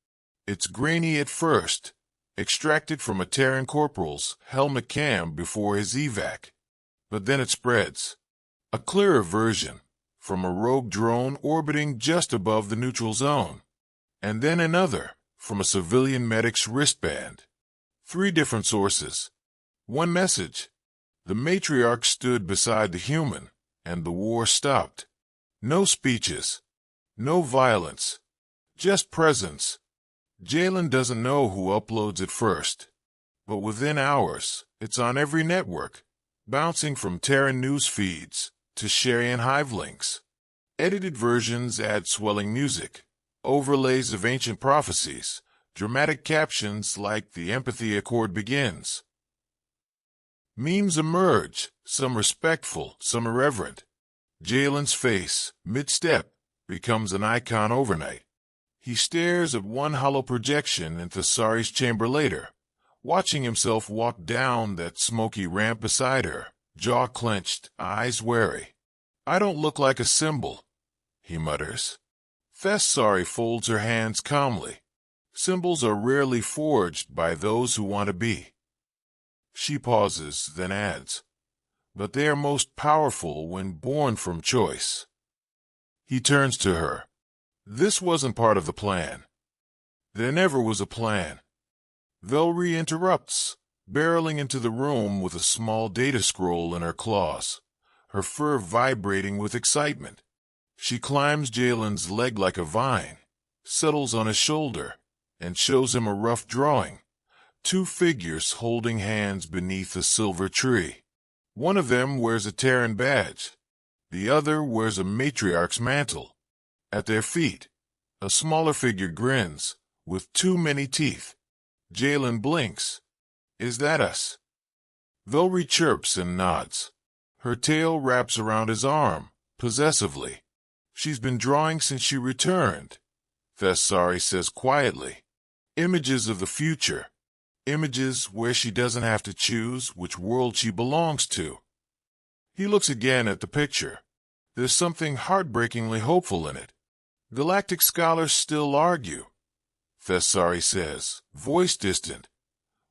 It's grainy at first, extracted from a Terran corporal's helmet cam before his evac. But then it spreads. A clearer version, from a rogue drone orbiting just above the neutral zone. And then another, from a civilian medic's wristband. 3 different sources. One message. The Matriarch stood beside the human, and the war stopped. No speeches. No violence. Just presence. Jalen doesn't know who uploads it first. But within hours, it's on every network, bouncing from Terran news feeds to Sharian hive links. Edited versions add swelling music, overlays of ancient prophecies, dramatic captions like "The Empathy Accord begins." Memes emerge, some respectful, some irreverent. Jalen's face, mid-step, becomes an icon overnight. He stares at one hollow projection in Thessari's chamber later, watching himself walk down that smoky ramp beside her, jaw clenched, eyes wary. "I don't look like a symbol," he mutters. Thessari folds her hands calmly. Symbols are rarely forged by those who want to be. She pauses, then adds, "But they are most powerful when born from choice." He turns to her. "This wasn't part of the plan." "There never was a plan." Velry interrupts, barreling into the room with a small data scroll in her claws, her fur vibrating with excitement. She climbs Jalen's leg like a vine, settles on his shoulder, and shows him a rough drawing. 2 figures holding hands beneath a silver tree. One of them wears a Terran badge. The other wears a matriarch's mantle. At their feet, a smaller figure grins, with too many teeth. Jalen blinks. "Is that us?" Velry chirps and nods. Her tail wraps around his arm, possessively. "She's been drawing since she returned," Thessari says quietly. "Images of the future. Images where she doesn't have to choose which world she belongs to. He looks again at the picture. There's something heartbreakingly hopeful in it. Galactic scholars still argue, Thessari says, voice distant,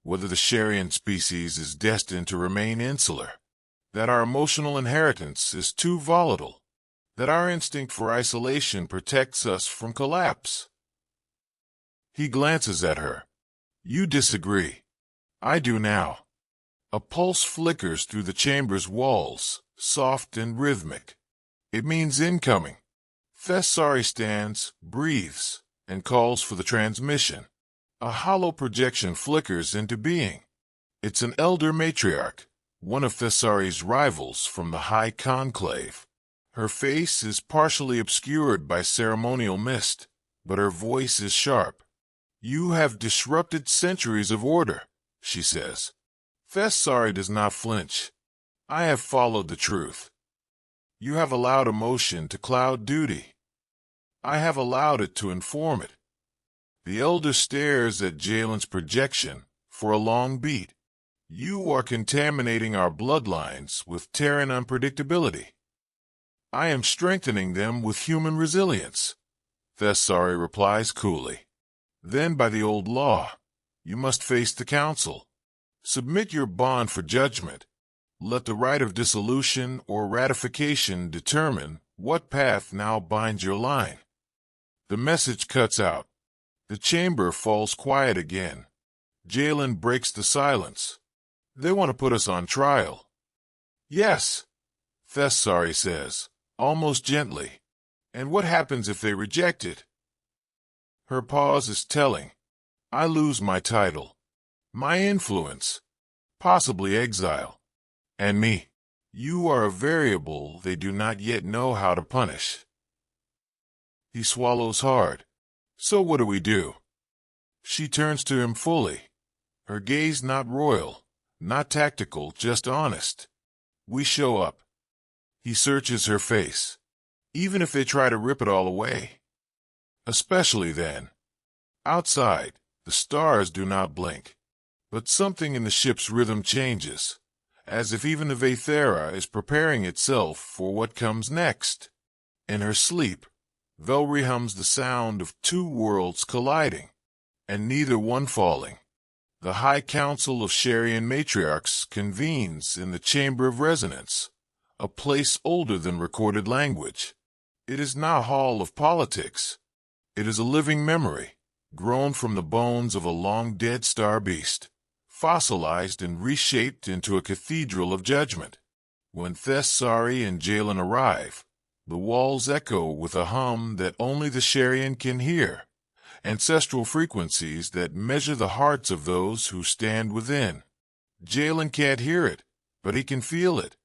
whether the Sharian species is destined to remain insular, that our emotional inheritance is too volatile, that our instinct for isolation protects us from collapse. He glances at her. You disagree. I do now. A pulse flickers through the chamber's walls, soft and rhythmic. It means incoming. Thessari stands, breathes, and calls for the transmission. A hollow projection flickers into being. It's an elder matriarch, one of Thessari's rivals from the High Conclave. Her face is partially obscured by ceremonial mist, but her voice is sharp. You have disrupted centuries of order, she says. Thessari does not flinch. I have followed the truth. You have allowed emotion to cloud duty. I have allowed it to inform it. The elder stares at Jalen's projection for a long beat. You are contaminating our bloodlines with Terran unpredictability. I am strengthening them with human resilience, Thessari replies coolly. Then by the old law, you must face the council. Submit your bond for judgment. Let the right of dissolution or ratification determine what path now binds your line. The message cuts out. The chamber falls quiet again. Jalen breaks the silence. They want to put us on trial. Yes, Thessari says, almost gently. And what happens if they reject it? Her pause is telling. I lose my title, my influence, possibly exile. And me. You are a variable they do not yet know how to punish. He swallows hard. So what do we do? She turns to him fully. Her gaze not royal, not tactical, just honest. We show up. He searches her face. Even if they try to rip it all away. Especially then. Outside, the stars do not blink. But something in the ship's rhythm changes, as if even the Vaethera is preparing itself for what comes next. In her sleep, Velry hums the sound of two worlds colliding, and neither one falling. The High Council of Sharian Matriarchs convenes in the Chamber of Resonance, a place older than recorded language. It is not a hall of politics. It is a living memory, grown from the bones of a long-dead star beast, fossilized and reshaped into a cathedral of judgment. When Thessari and Jalen arrive, the walls echo with a hum that only the Sharian can hear, ancestral frequencies that measure the hearts of those who stand within. Jalen can't hear it, but he can feel it,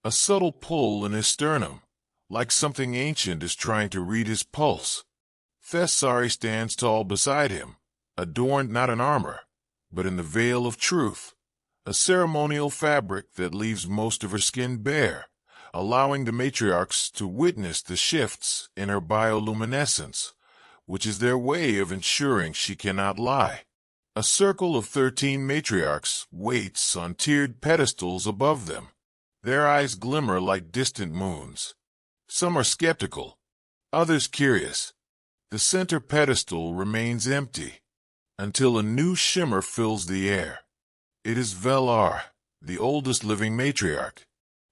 a subtle pull in his sternum, like something ancient is trying to read his pulse. Thessari stands tall beside him, adorned not in armor, but in the veil of truth, a ceremonial fabric that leaves most of her skin bare, allowing the matriarchs to witness the shifts in her bioluminescence, which is their way of ensuring she cannot lie. A circle of 13 matriarchs waits on tiered pedestals above them. Their eyes glimmer like distant moons. Some are skeptical, others curious. The center pedestal remains empty, until a new shimmer fills the air. It is Velar, the oldest living matriarch.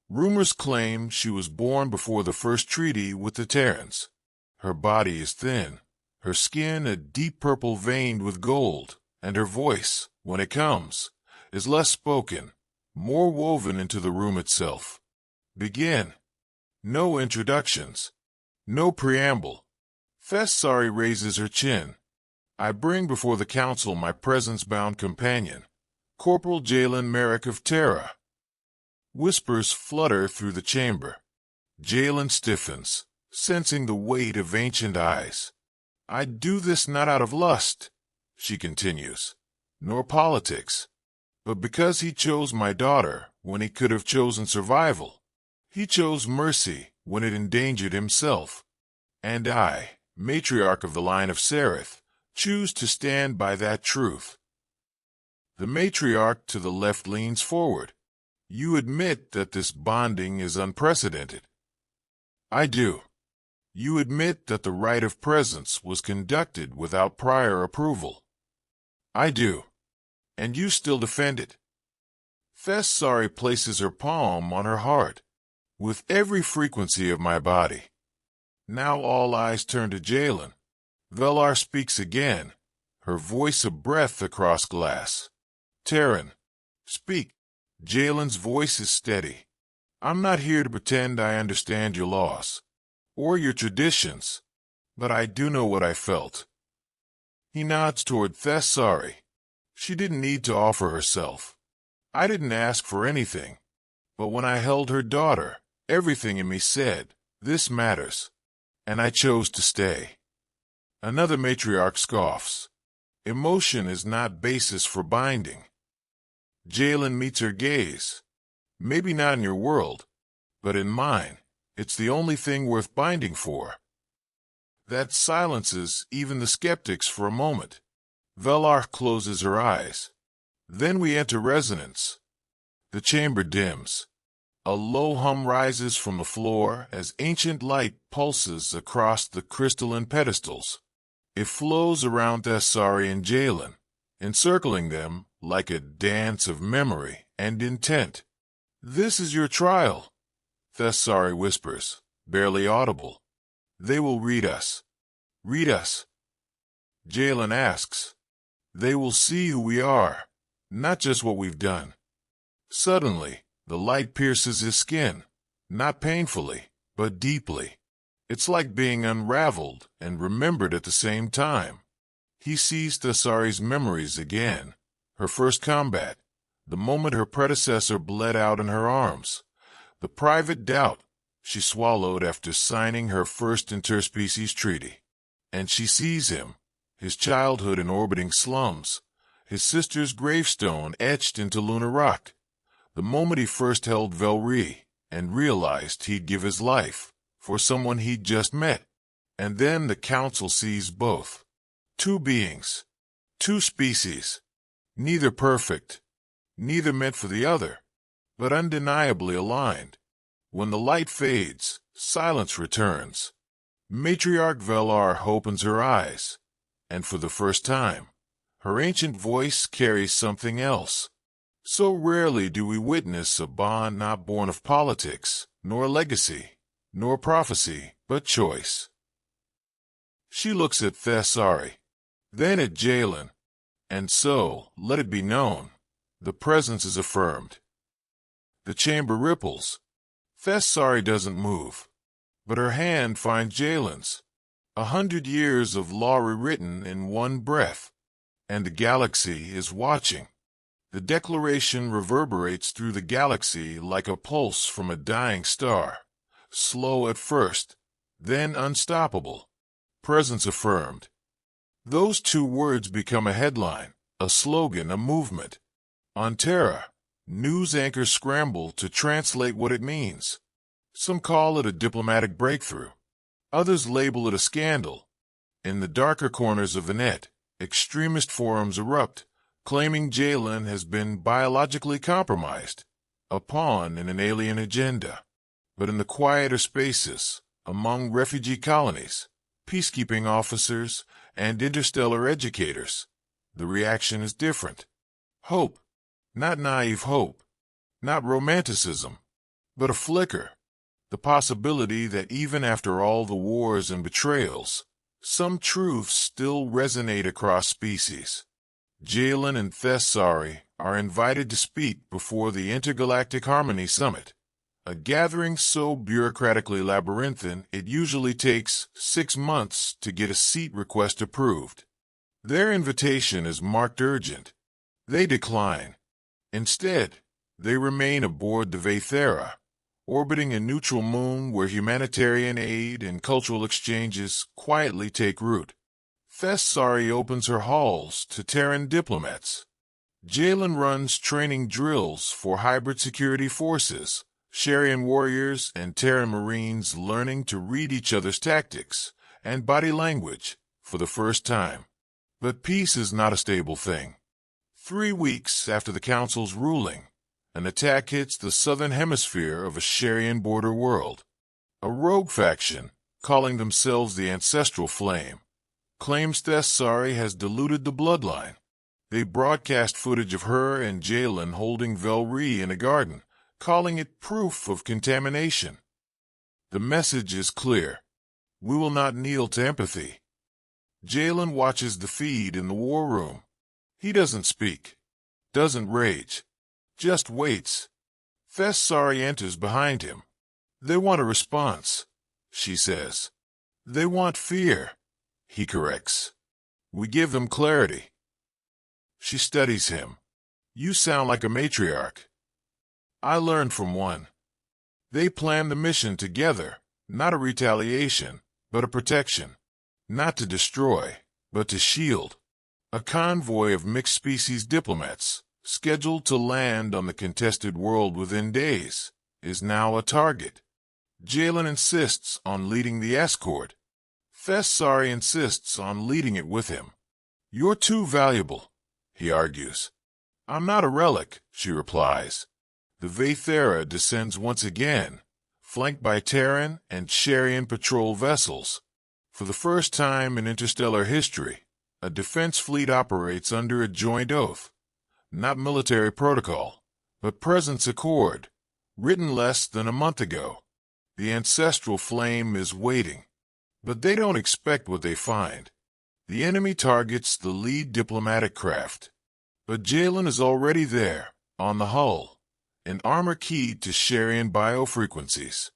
Rumors claim she was born before the first treaty with the Terrans. Her body is thin, her skin a deep purple veined with gold, and her voice, when it comes, is less spoken, more woven into the room itself. Begin. No introductions. No preamble. Thessari raises her chin. I bring before the council my presence-bound companion, Corporal Jalen Merrick of Terra. Whispers flutter through the chamber. Jalen stiffens, sensing the weight of ancient eyes. I do this not out of lust, she continues, nor politics, but because he chose my daughter when he could have chosen survival. He chose mercy when it endangered himself. And I, matriarch of the line of Sereth, choose to stand by that truth. The matriarch to the left leans forward. You admit that this bonding is unprecedented. I do. You admit that the rite of presence was conducted without prior approval. I do. And you still defend it. Thessari places her palm on her heart, with every frequency of my body. Now all eyes turn to Jalen. Velar speaks again, her voice a breath across glass. Terran, speak. Jalen's voice is steady. I'm not here to pretend I understand your laws, or your traditions, but I do know what I felt. He nods toward Thessari. She didn't need to offer herself. I didn't ask for anything, but when I held her daughter, everything in me said, this matters, and I chose to stay. Another matriarch scoffs. Emotion is not basis for binding. Jalen meets her gaze. Maybe not in your world, but in mine, it's the only thing worth binding for. That silences even the skeptics for a moment. Velar closes her eyes. Then we enter resonance. The chamber dims. A low hum rises from the floor as ancient light pulses across the crystalline pedestals. It flows around Thessari and Jalen, encircling them like a dance of memory and intent. This is your trial, Thessari whispers, barely audible. They will read us. Read us. Jalen asks. They will see who we are, not just what we've done. Suddenly, the light pierces his skin, not painfully, but deeply. It's like being unraveled and remembered at the same time. He sees Thessari's memories again, her first combat, the moment her predecessor bled out in her arms, the private doubt she swallowed after signing her first interspecies treaty. And she sees him, his childhood in orbiting slums, his sister's gravestone etched into lunar rock, the moment he first held Velri and realized he'd give his life for someone he'd just met. And then the council sees both. Two beings, two species, neither perfect, neither meant for the other, but undeniably aligned. When the light fades, silence returns. Matriarch Velar opens her eyes, and for the first time, her ancient voice carries something else. So rarely do we witness a bond not born of politics, nor legacy, nor prophecy, but choice. She looks at Thessari, then at Jalen, and so, let it be known, the presence is affirmed. The chamber ripples. Thessari doesn't move, but her hand finds Jalen's. 100 years of law rewritten in one breath, and the galaxy is watching. The declaration reverberates through the galaxy like a pulse from a dying star, slow at first, then unstoppable. Presence affirmed. Those two words become a headline, a slogan, a movement. On Terra, news anchors scramble to translate what it means. Some call it a diplomatic breakthrough. Others label it a scandal. In the darker corners of the net, extremist forums erupt, claiming Jalen has been biologically compromised, a pawn in an alien agenda. But in the quieter spaces, among refugee colonies, peacekeeping officers, and interstellar educators, the reaction is different. Hope, not naive hope, not romanticism, but a flicker, the possibility that even after all the wars and betrayals, some truths still resonate across species. Jalen and Thessari are invited to speak before the Intergalactic Harmony Summit, a gathering so bureaucratically labyrinthine it usually takes 6 months to get a seat request approved. Their invitation is marked urgent. They decline. Instead, they remain aboard the Vathera, orbiting a neutral moon where humanitarian aid and cultural exchanges quietly take root. Thessari opens her halls to Terran diplomats. Jalen runs training drills for hybrid security forces, Sharian warriors and Terran Marines learning to read each other's tactics and body language for the first time. But peace is not a stable thing. 3 weeks after the Council's ruling, an attack hits the southern hemisphere of a Sharian border world. A rogue faction, calling themselves the Ancestral Flame, claims Thessari has diluted the bloodline. They broadcast footage of her and Jalen holding Velree in a garden, calling it proof of contamination. The message is clear. We will not kneel to empathy. Jalen watches the feed in the war room. He doesn't speak, doesn't rage, just waits. Thessari enters behind him. They want a response, she says. They want fear, he corrects. We give them clarity. She studies him. You sound like a matriarch. I learned from one. They planned the mission together, not a retaliation, but a protection. Not to destroy, but to shield. A convoy of mixed-species diplomats, scheduled to land on the contested world within days, is now a target. Jalen insists on leading the escort. Thessari insists on leading it with him. You're too valuable, he argues. I'm not a relic, she replies. The Vaethera descends once again, flanked by Terran and Sharian patrol vessels. For the first time in interstellar history, a defense fleet operates under a joint oath. Not military protocol, but presence accord, written less than a month ago. The Ancestral Flame is waiting. But they don't expect what they find. The enemy targets the lead diplomatic craft. But Jalen is already there, on the hull, an armor keyed to Sharian biofrequencies.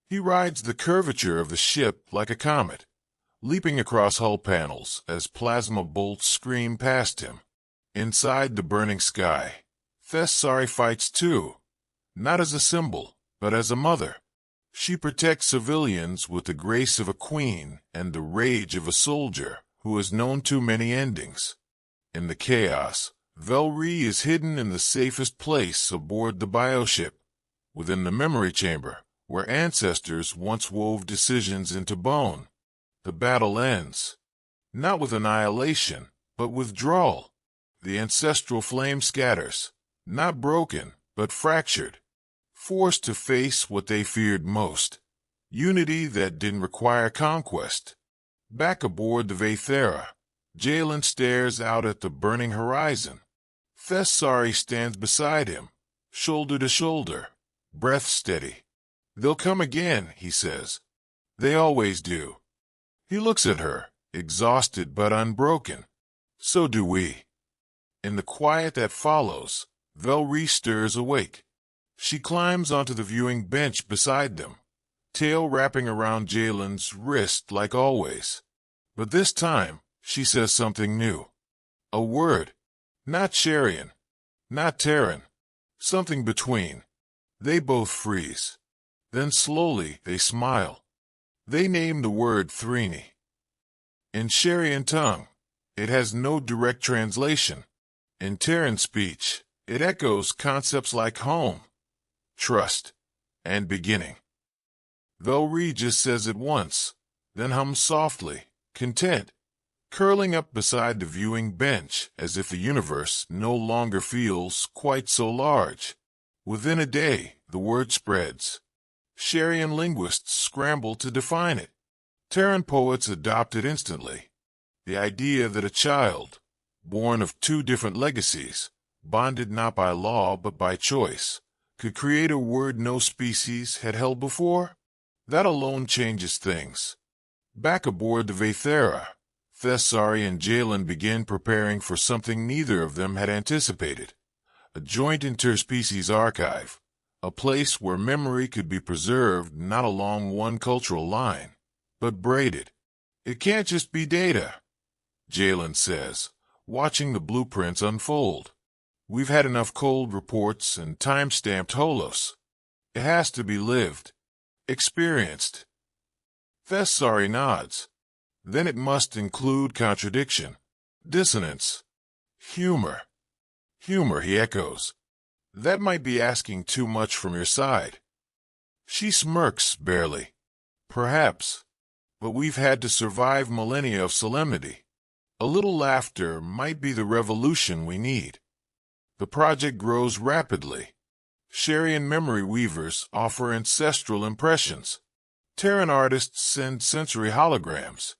He rides the curvature of the ship like a comet, leaping across hull panels as plasma bolts scream past him. Inside the burning sky, Thessari fights too, not as a symbol, but as a mother. She protects civilians with the grace of a queen and the rage of a soldier who has known too many endings. In the chaos, Velree is hidden in the safest place aboard the bioship, within the memory chamber, where ancestors once wove decisions into bone. The battle ends, not with annihilation, but withdrawal. The Ancestral Flame scatters, not broken, but fractured, forced to face what they feared most, unity that didn't require conquest. Back aboard the Vaethera, Jalen stares out at the burning horizon. Thessari stands beside him, shoulder to shoulder, breath steady. They'll come again, he says. They always do. He looks at her, exhausted but unbroken. So do we. In the quiet that follows, Velree stirs awake. She climbs onto the viewing bench beside them, tail wrapping around Jalen's wrist like always. But this time, she says something new. A word. Not Sharian, not Terran, something between. They both freeze. Then slowly they smile. They name the word Threeny. In Sharian tongue, it has no direct translation. In Terran speech, it echoes concepts like home, trust, and beginning. Velree just says it once, then hums softly, content, curling up beside the viewing bench as if the universe no longer feels quite so large. Within a day, the word spreads. Sharian linguists scramble to define it. Terran poets adopt it instantly. The idea that a child, born of two different legacies, bonded not by law but by choice, could create a word no species had held before? That alone changes things. Back aboard the Vaethera, Thessari and Jalen begin preparing for something neither of them had anticipated. A joint interspecies archive, a place where memory could be preserved not along one cultural line, but braided. It can't just be data, Jalen says, watching the blueprints unfold. We've had enough cold reports and time-stamped holos. It has to be lived, experienced. Thessari nods. Then it must include contradiction, dissonance, humor. Humor, he echoes. That might be asking too much from your side. She smirks barely. Perhaps. But we've had to survive millennia of solemnity. A little laughter might be the revolution we need. The project grows rapidly. Sherry and memory weavers offer ancestral impressions. Terran artists send sensory holograms.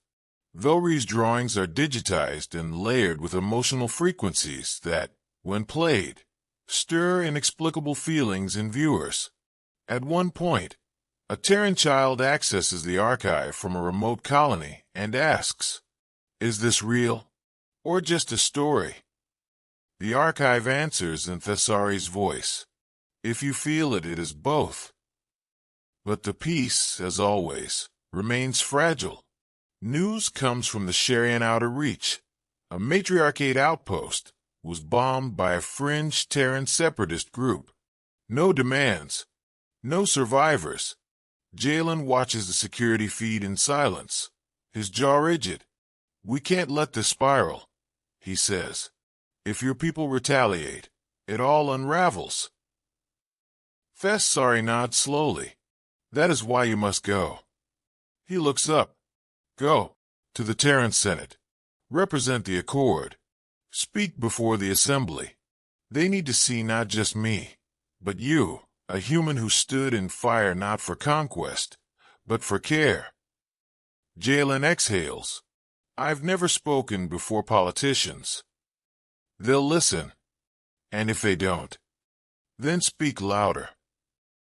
Velry's drawings are digitized and layered with emotional frequencies that, when played, stir inexplicable feelings in viewers. At one point, a Terran child accesses the archive from a remote colony and asks, "Is this real, or just a story?" The archive answers in Thessari's voice, "If you feel it, it is both." But the peace, as always, remains fragile. News comes from the Sharian Outer Reach. A Matriarch outpost was bombed by a fringe Terran separatist group. No demands, no survivors. Jalen watches the security feed in silence, his jaw rigid. "We can't let this spiral," he says. "If your people retaliate, it all unravels." Thessari nods slowly. "That is why you must go." He looks up. "Go to the Terran Senate. Represent the Accord. Speak before the Assembly. They need to see not just me, but you, a human who stood in fire not for conquest, but for care." Jalen exhales. "I've never spoken before politicians." "They'll listen. And if they don't, then speak louder."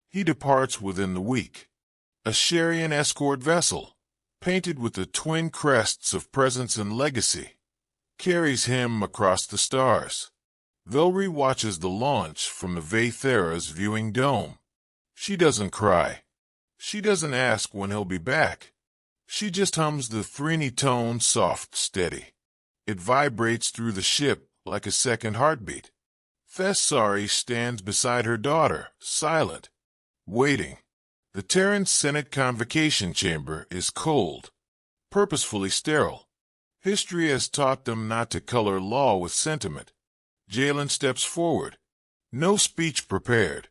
He departs within the week. A Sharian escort vessel, painted with the twin crests of presence and legacy, carries him across the stars. Velry watches the launch from the Vaethera's viewing dome. She doesn't cry. She doesn't ask when he'll be back. She just hums the Thrini tone soft, steady. It vibrates through the ship like a second heartbeat. Thessari stands beside her daughter, silent, waiting. The Terran Senate Convocation Chamber is cold, purposefully sterile. History has taught them not to color law with sentiment. Jalen steps forward. No speech prepared.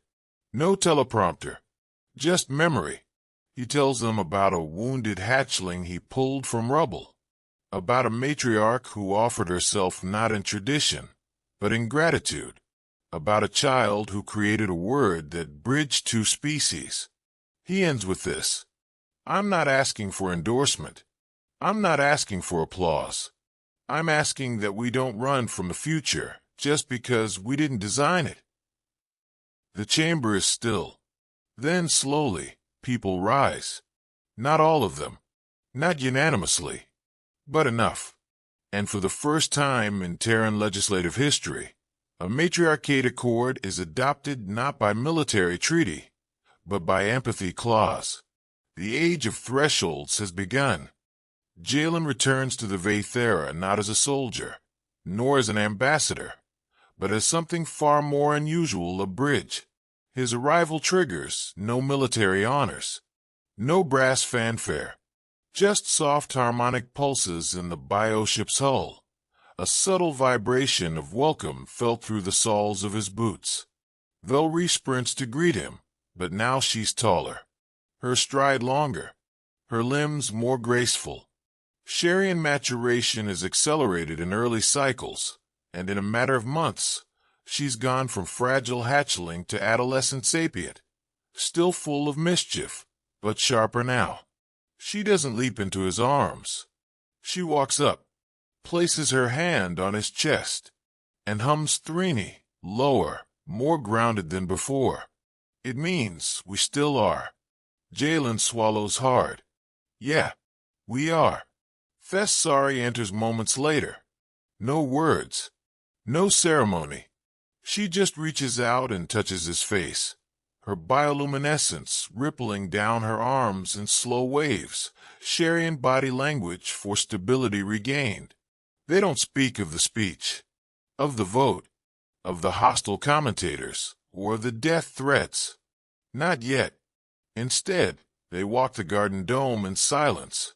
No teleprompter. Just memory. He tells them about a wounded hatchling he pulled from rubble. About a matriarch who offered herself not in tradition, but in gratitude. About a child who created a word that bridged two species. He ends with this: "I'm not asking for endorsement. I'm not asking for applause. I'm asking that we don't run from the future just because we didn't design it." The chamber is still. Then slowly, people rise. Not all of them. Not unanimously. But enough. And for the first time in Terran legislative history, a Matriarchate Accord is adopted not by military treaty, but by empathy clause. The age of thresholds has begun. Jalen returns to the Vaethera not as a soldier, nor as an ambassador, but as something far more unusual, a bridge. His arrival triggers no military honors, no brass fanfare, just soft harmonic pulses in the bioship's hull, a subtle vibration of welcome felt through the soles of his boots. Velry sprints to greet him, but now she's taller, her stride longer, her limbs more graceful. Sharian maturation is accelerated in early cycles, and in a matter of months, she's gone from fragile hatchling to adolescent sapient, still full of mischief, but sharper now. She doesn't leap into his arms. She walks up, places her hand on his chest, and hums Thrini, lower, more grounded than before. "It means we still are." Jalen swallows hard. "Yeah, we are." Thessari enters moments later. No words. No ceremony. She just reaches out and touches his face, her bioluminescence rippling down her arms in slow waves, Sharian body language for stability regained. They don't speak of the speech, of the vote, of the hostile commentators, or the death threats. Not yet. Instead, they walk the garden dome in silence,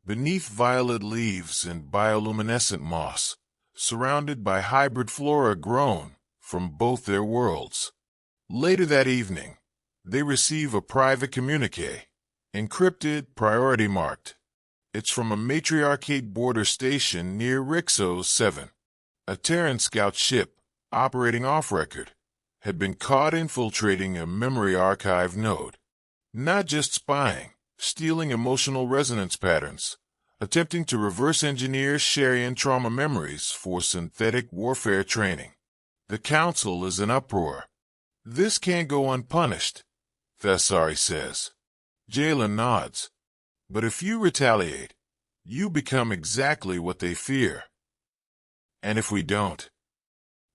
beneath violet leaves and bioluminescent moss, surrounded by hybrid flora grown from both their worlds. Later that evening, they receive a private communique, encrypted, priority marked. It's from a Matriarchate border station near Rixos 7, a Terran scout ship, operating off-record, had been caught infiltrating a memory archive node. Not just spying, stealing emotional resonance patterns, attempting to reverse engineer Sharian trauma memories for synthetic warfare training. The Council is in uproar. This can't go unpunished, Thessari says. Jalen nods. But if you retaliate, you become exactly what they fear. And if we don't,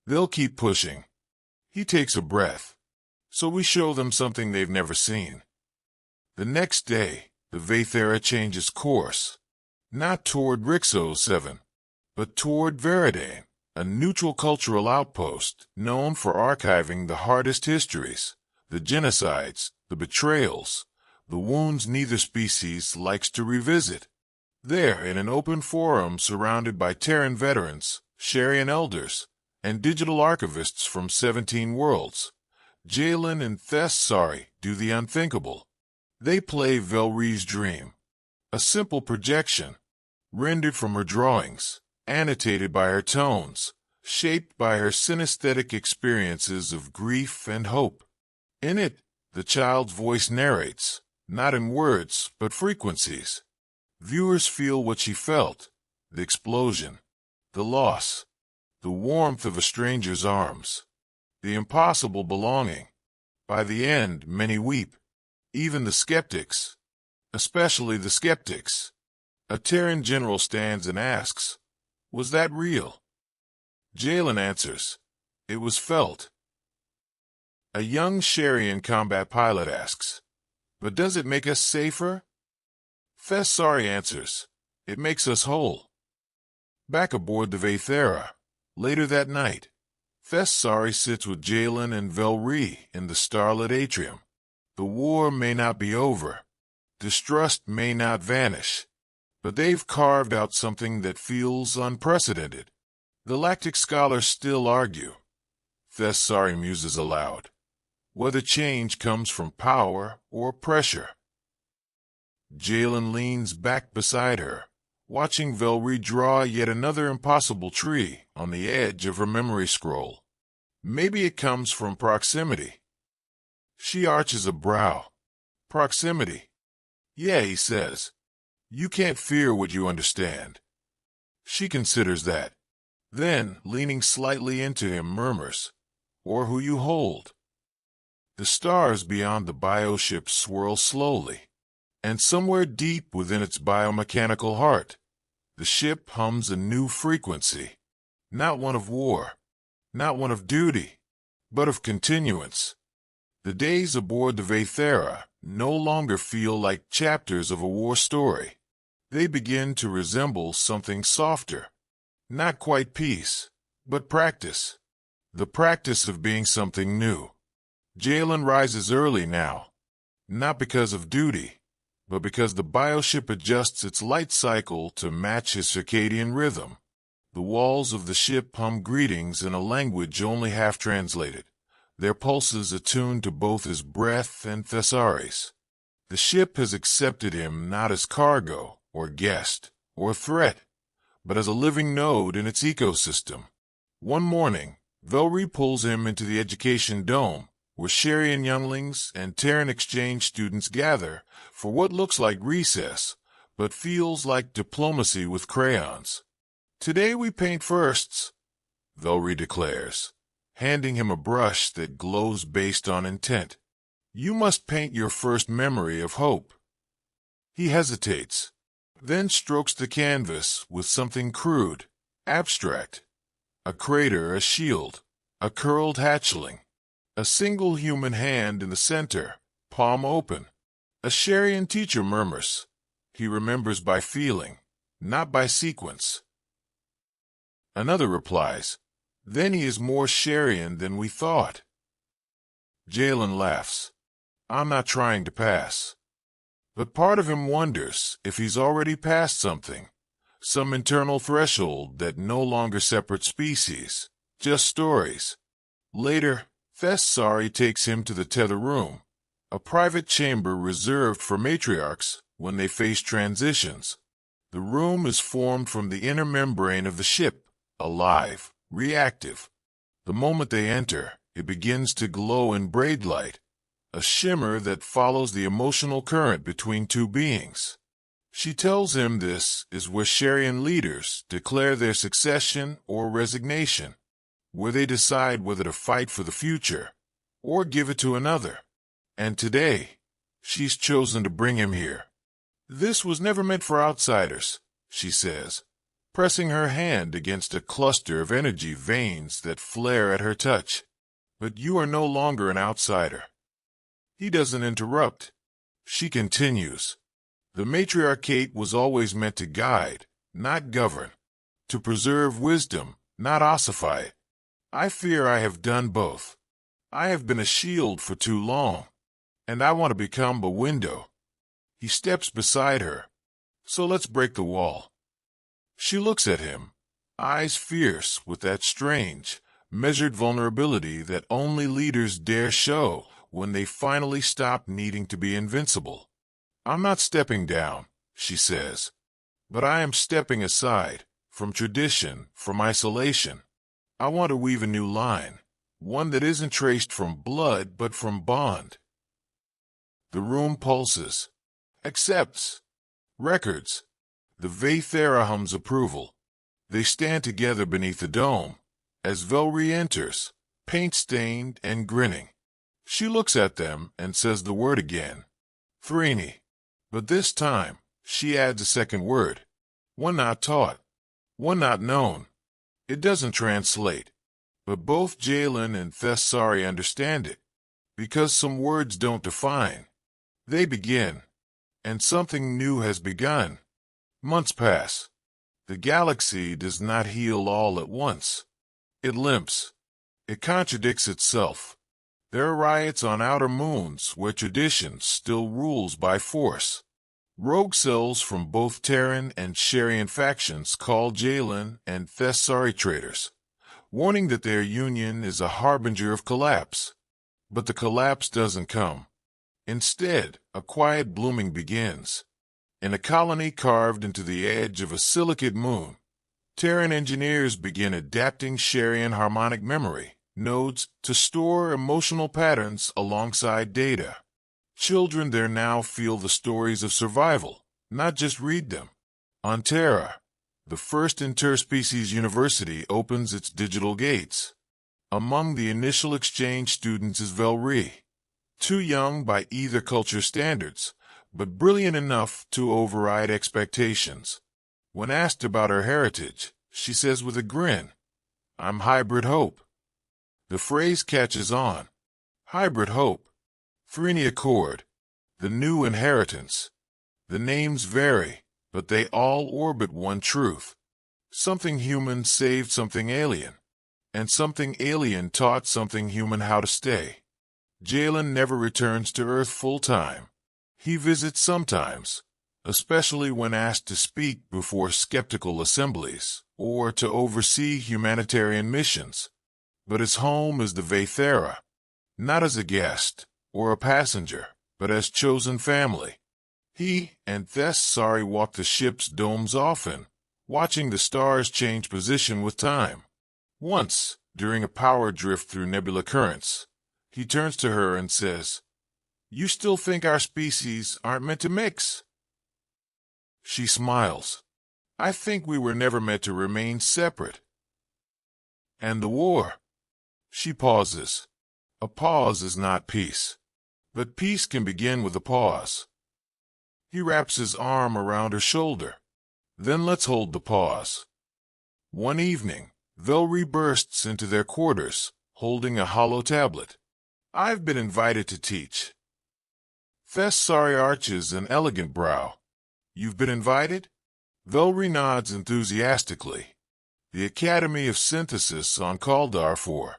they'll keep pushing. He takes a breath. So we show them something they've never seen. The next day, the Vaethera changes course. Not toward Rixo 7, but toward Veridane, a neutral cultural outpost known for archiving the hardest histories, the genocides, the betrayals, the wounds neither species likes to revisit. There, in an open forum surrounded by Terran veterans, Sharian elders, and digital archivists from 17 worlds, Jalen and Thessari do the unthinkable. They play Velry's dream, a simple projection, rendered from her drawings, annotated by her tones, shaped by her synesthetic experiences of grief and hope. In it, the child's voice narrates, not in words, but frequencies. Viewers feel what she felt, the explosion, the loss, the warmth of a stranger's arms, the impossible belonging. By the end, many weep, even the skeptics, especially the skeptics. A Terran general stands and asks, "Was that real?" Jalen answers, "It was felt." A young Sharian combat pilot asks, "But does it make us safer?" Thessari answers, "It makes us whole." Back aboard the Vaethera, later that night, Thessari sits with Jalen and Velry in the starlit atrium. The war may not be over, distrust may not vanish, but they've carved out something that feels unprecedented. The Galactic scholars still argue. Thessari muses aloud, whether change comes from power or pressure. Jalen leans back beside her, watching Velry draw yet another impossible tree on the edge of her memory scroll. Maybe it comes from proximity. She arches a brow. Proximity. Yeah, he says. You can't fear what you understand. She considers that. Then, leaning slightly into him, murmurs, "Or who you hold." The stars beyond the bioship swirl slowly, and somewhere deep within its biomechanical heart, the ship hums a new frequency. Not one of war, not one of duty, but of continuance. The days aboard the Vaethera no longer feel like chapters of a war story. They begin to resemble something softer. Not quite peace, but practice. The practice of being something new. Jalen rises early now, not because of duty, but because the bioship adjusts its light cycle to match his circadian rhythm. The walls of the ship hum greetings in a language only half translated, their pulses attuned to both his breath and Thessari's. The ship has accepted him not as cargo, or guest, or threat, but as a living node in its ecosystem. One morning, Velry pulls him into the education dome, where Sharian younglings and Terran exchange students gather for what looks like recess, but feels like diplomacy with crayons. "Today we paint firsts," Velry declares, handing him a brush that glows based on intent. "You must paint your first memory of hope." He hesitates, then strokes the canvas with something crude, abstract. A crater, a shield, a curled hatchling, a single human hand in the center, palm open. A Sharian teacher murmurs. He remembers by feeling, not by sequence. Another replies, "Then he is more Sharian than we thought." Jalen laughs. "I'm not trying to pass." But part of him wonders if he's already passed something, some internal threshold that no longer separates species, just stories. Later, Thessari takes him to the tether room, a private chamber reserved for matriarchs when they face transitions. The room is formed from the inner membrane of the ship, alive, reactive. The moment they enter, it begins to glow in braid light, a shimmer that follows the emotional current between two beings. She tells him this is where Sharian leaders declare their succession or resignation, where they decide whether to fight for the future or give it to another. And today, she's chosen to bring him here. This was never meant for outsiders, she says, pressing her hand against a cluster of energy veins that flare at her touch. But you are no longer an outsider. He doesn't interrupt. She continues. The matriarchate was always meant to guide, not govern, to preserve wisdom, not ossify it. I fear I have done both. I have been a shield for too long, and I want to become a window. He steps beside her. So let's break the wall. She looks at him, eyes fierce with that strange, measured vulnerability that only leaders dare show when they finally stop needing to be invincible. I'm not stepping down, she says, but I am stepping aside, from tradition, from isolation. I want to weave a new line, one that isn't traced from blood but from bond. The room pulses, accepts, records. The Vaethera hums approval. They stand together beneath the dome, as Velry enters, paint-stained and grinning. She looks at them and says the word again, Threeny. But this time, she adds a second word, one not taught, one not known. It doesn't translate, but both Jalen and Thessari understand it, because some words don't define. They begin, and something new has begun. Months pass. The galaxy does not heal all at once. It limps. It contradicts itself. There are riots on outer moons where tradition still rules by force. Rogue cells from both Terran and Sharian factions call Jalen and Thessari traitors, warning that their union is a harbinger of collapse. But the collapse doesn't come. Instead, a quiet blooming begins. In a colony carved into the edge of a silicate moon, Terran engineers begin adapting Sharian harmonic memory nodes to store emotional patterns alongside data. Children there now feel the stories of survival, not just read them. On Terra, the first interspecies university opens its digital gates. Among the initial exchange students is Velry, too young by either culture standards, but brilliant enough to override expectations. When asked about her heritage, she says with a grin, I'm hybrid hope. The phrase catches on. Hybrid hope. Threny accord. The new inheritance. The names vary, but they all orbit one truth. Something human saved something alien, and something alien taught something human how to stay. Jalen never returns to Earth full-time. He visits sometimes, especially when asked to speak before skeptical assemblies or to oversee humanitarian missions. But his home is the Vaethera, not as a guest or a passenger, but as chosen family. He and Thessari walk the ship's domes often, watching the stars change position with time. Once, during a power drift through nebula currents, he turns to her and says, You still think our species aren't meant to mix? She smiles. I think we were never meant to remain separate. And the war? She pauses. A pause is not peace, but peace can begin with a pause. He wraps his arm around her shoulder. Then let's hold the pause. One evening, Velry bursts into their quarters, holding a hollow tablet. I've been invited to teach. Thessari arches an elegant brow. You've been invited? Velry nods enthusiastically. The Academy of Synthesis on Kaldar 4.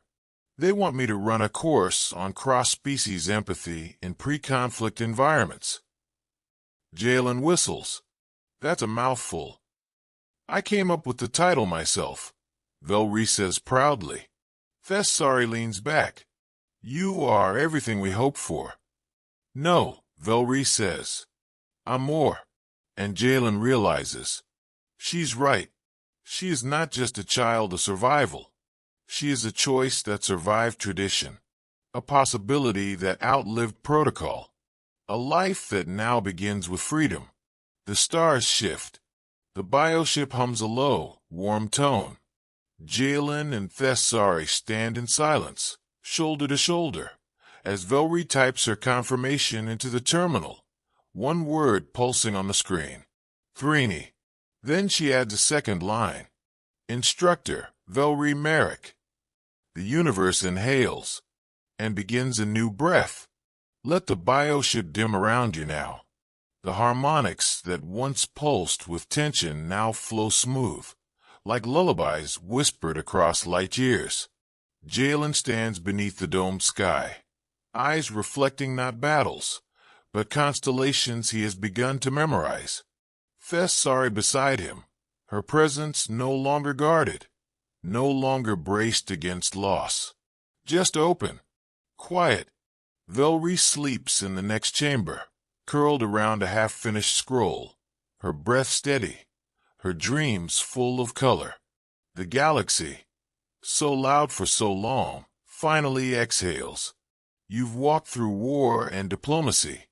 They want me to run a course on cross-species empathy in pre-conflict environments. Jalen whistles. That's a mouthful. I came up with the title myself, Velry says proudly. Thessari leans back. You are everything we hoped for. No, Velry says. I'm more. And Jalen realizes. She's right. She is not just a child of survival. She is a choice that survived tradition, a possibility that outlived protocol, a life that now begins with freedom. The stars shift. The bioship hums a low, warm tone. Jalen and Thessari stand in silence, shoulder to shoulder, as Vel retypes her confirmation into the terminal, one word pulsing on the screen. Threeny. Then she adds a second line. Instructor, Velry Merrick. The universe inhales and begins a new breath. Let the bioship dim around you now. The harmonics that once pulsed with tension now flow smooth, like lullabies whispered across light years. Jalen stands beneath the domed sky, eyes reflecting not battles, but constellations he has begun to memorize. Thessari beside him, her presence no longer guarded, no longer braced against loss. Just open, quiet. Velry sleeps in the next chamber, curled around a half-finished scroll, her breath steady, her dreams full of color. The galaxy, so loud for so long, finally exhales. You've walked through war and diplomacy,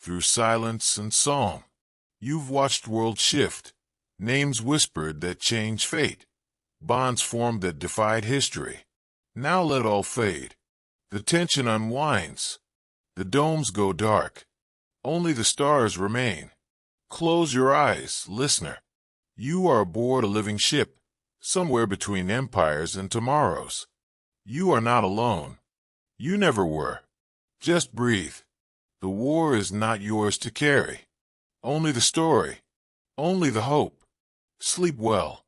through silence and song. You've watched worlds shift, names whispered that changed fate, bonds formed that defied history. Now let all fade. The tension unwinds. The domes go dark. Only the stars remain. Close your eyes, listener. You are aboard a living ship, somewhere between empires and tomorrows. You are not alone. You never were. Just breathe. The war is not yours to carry. Only the story. Only the hope. Sleep well.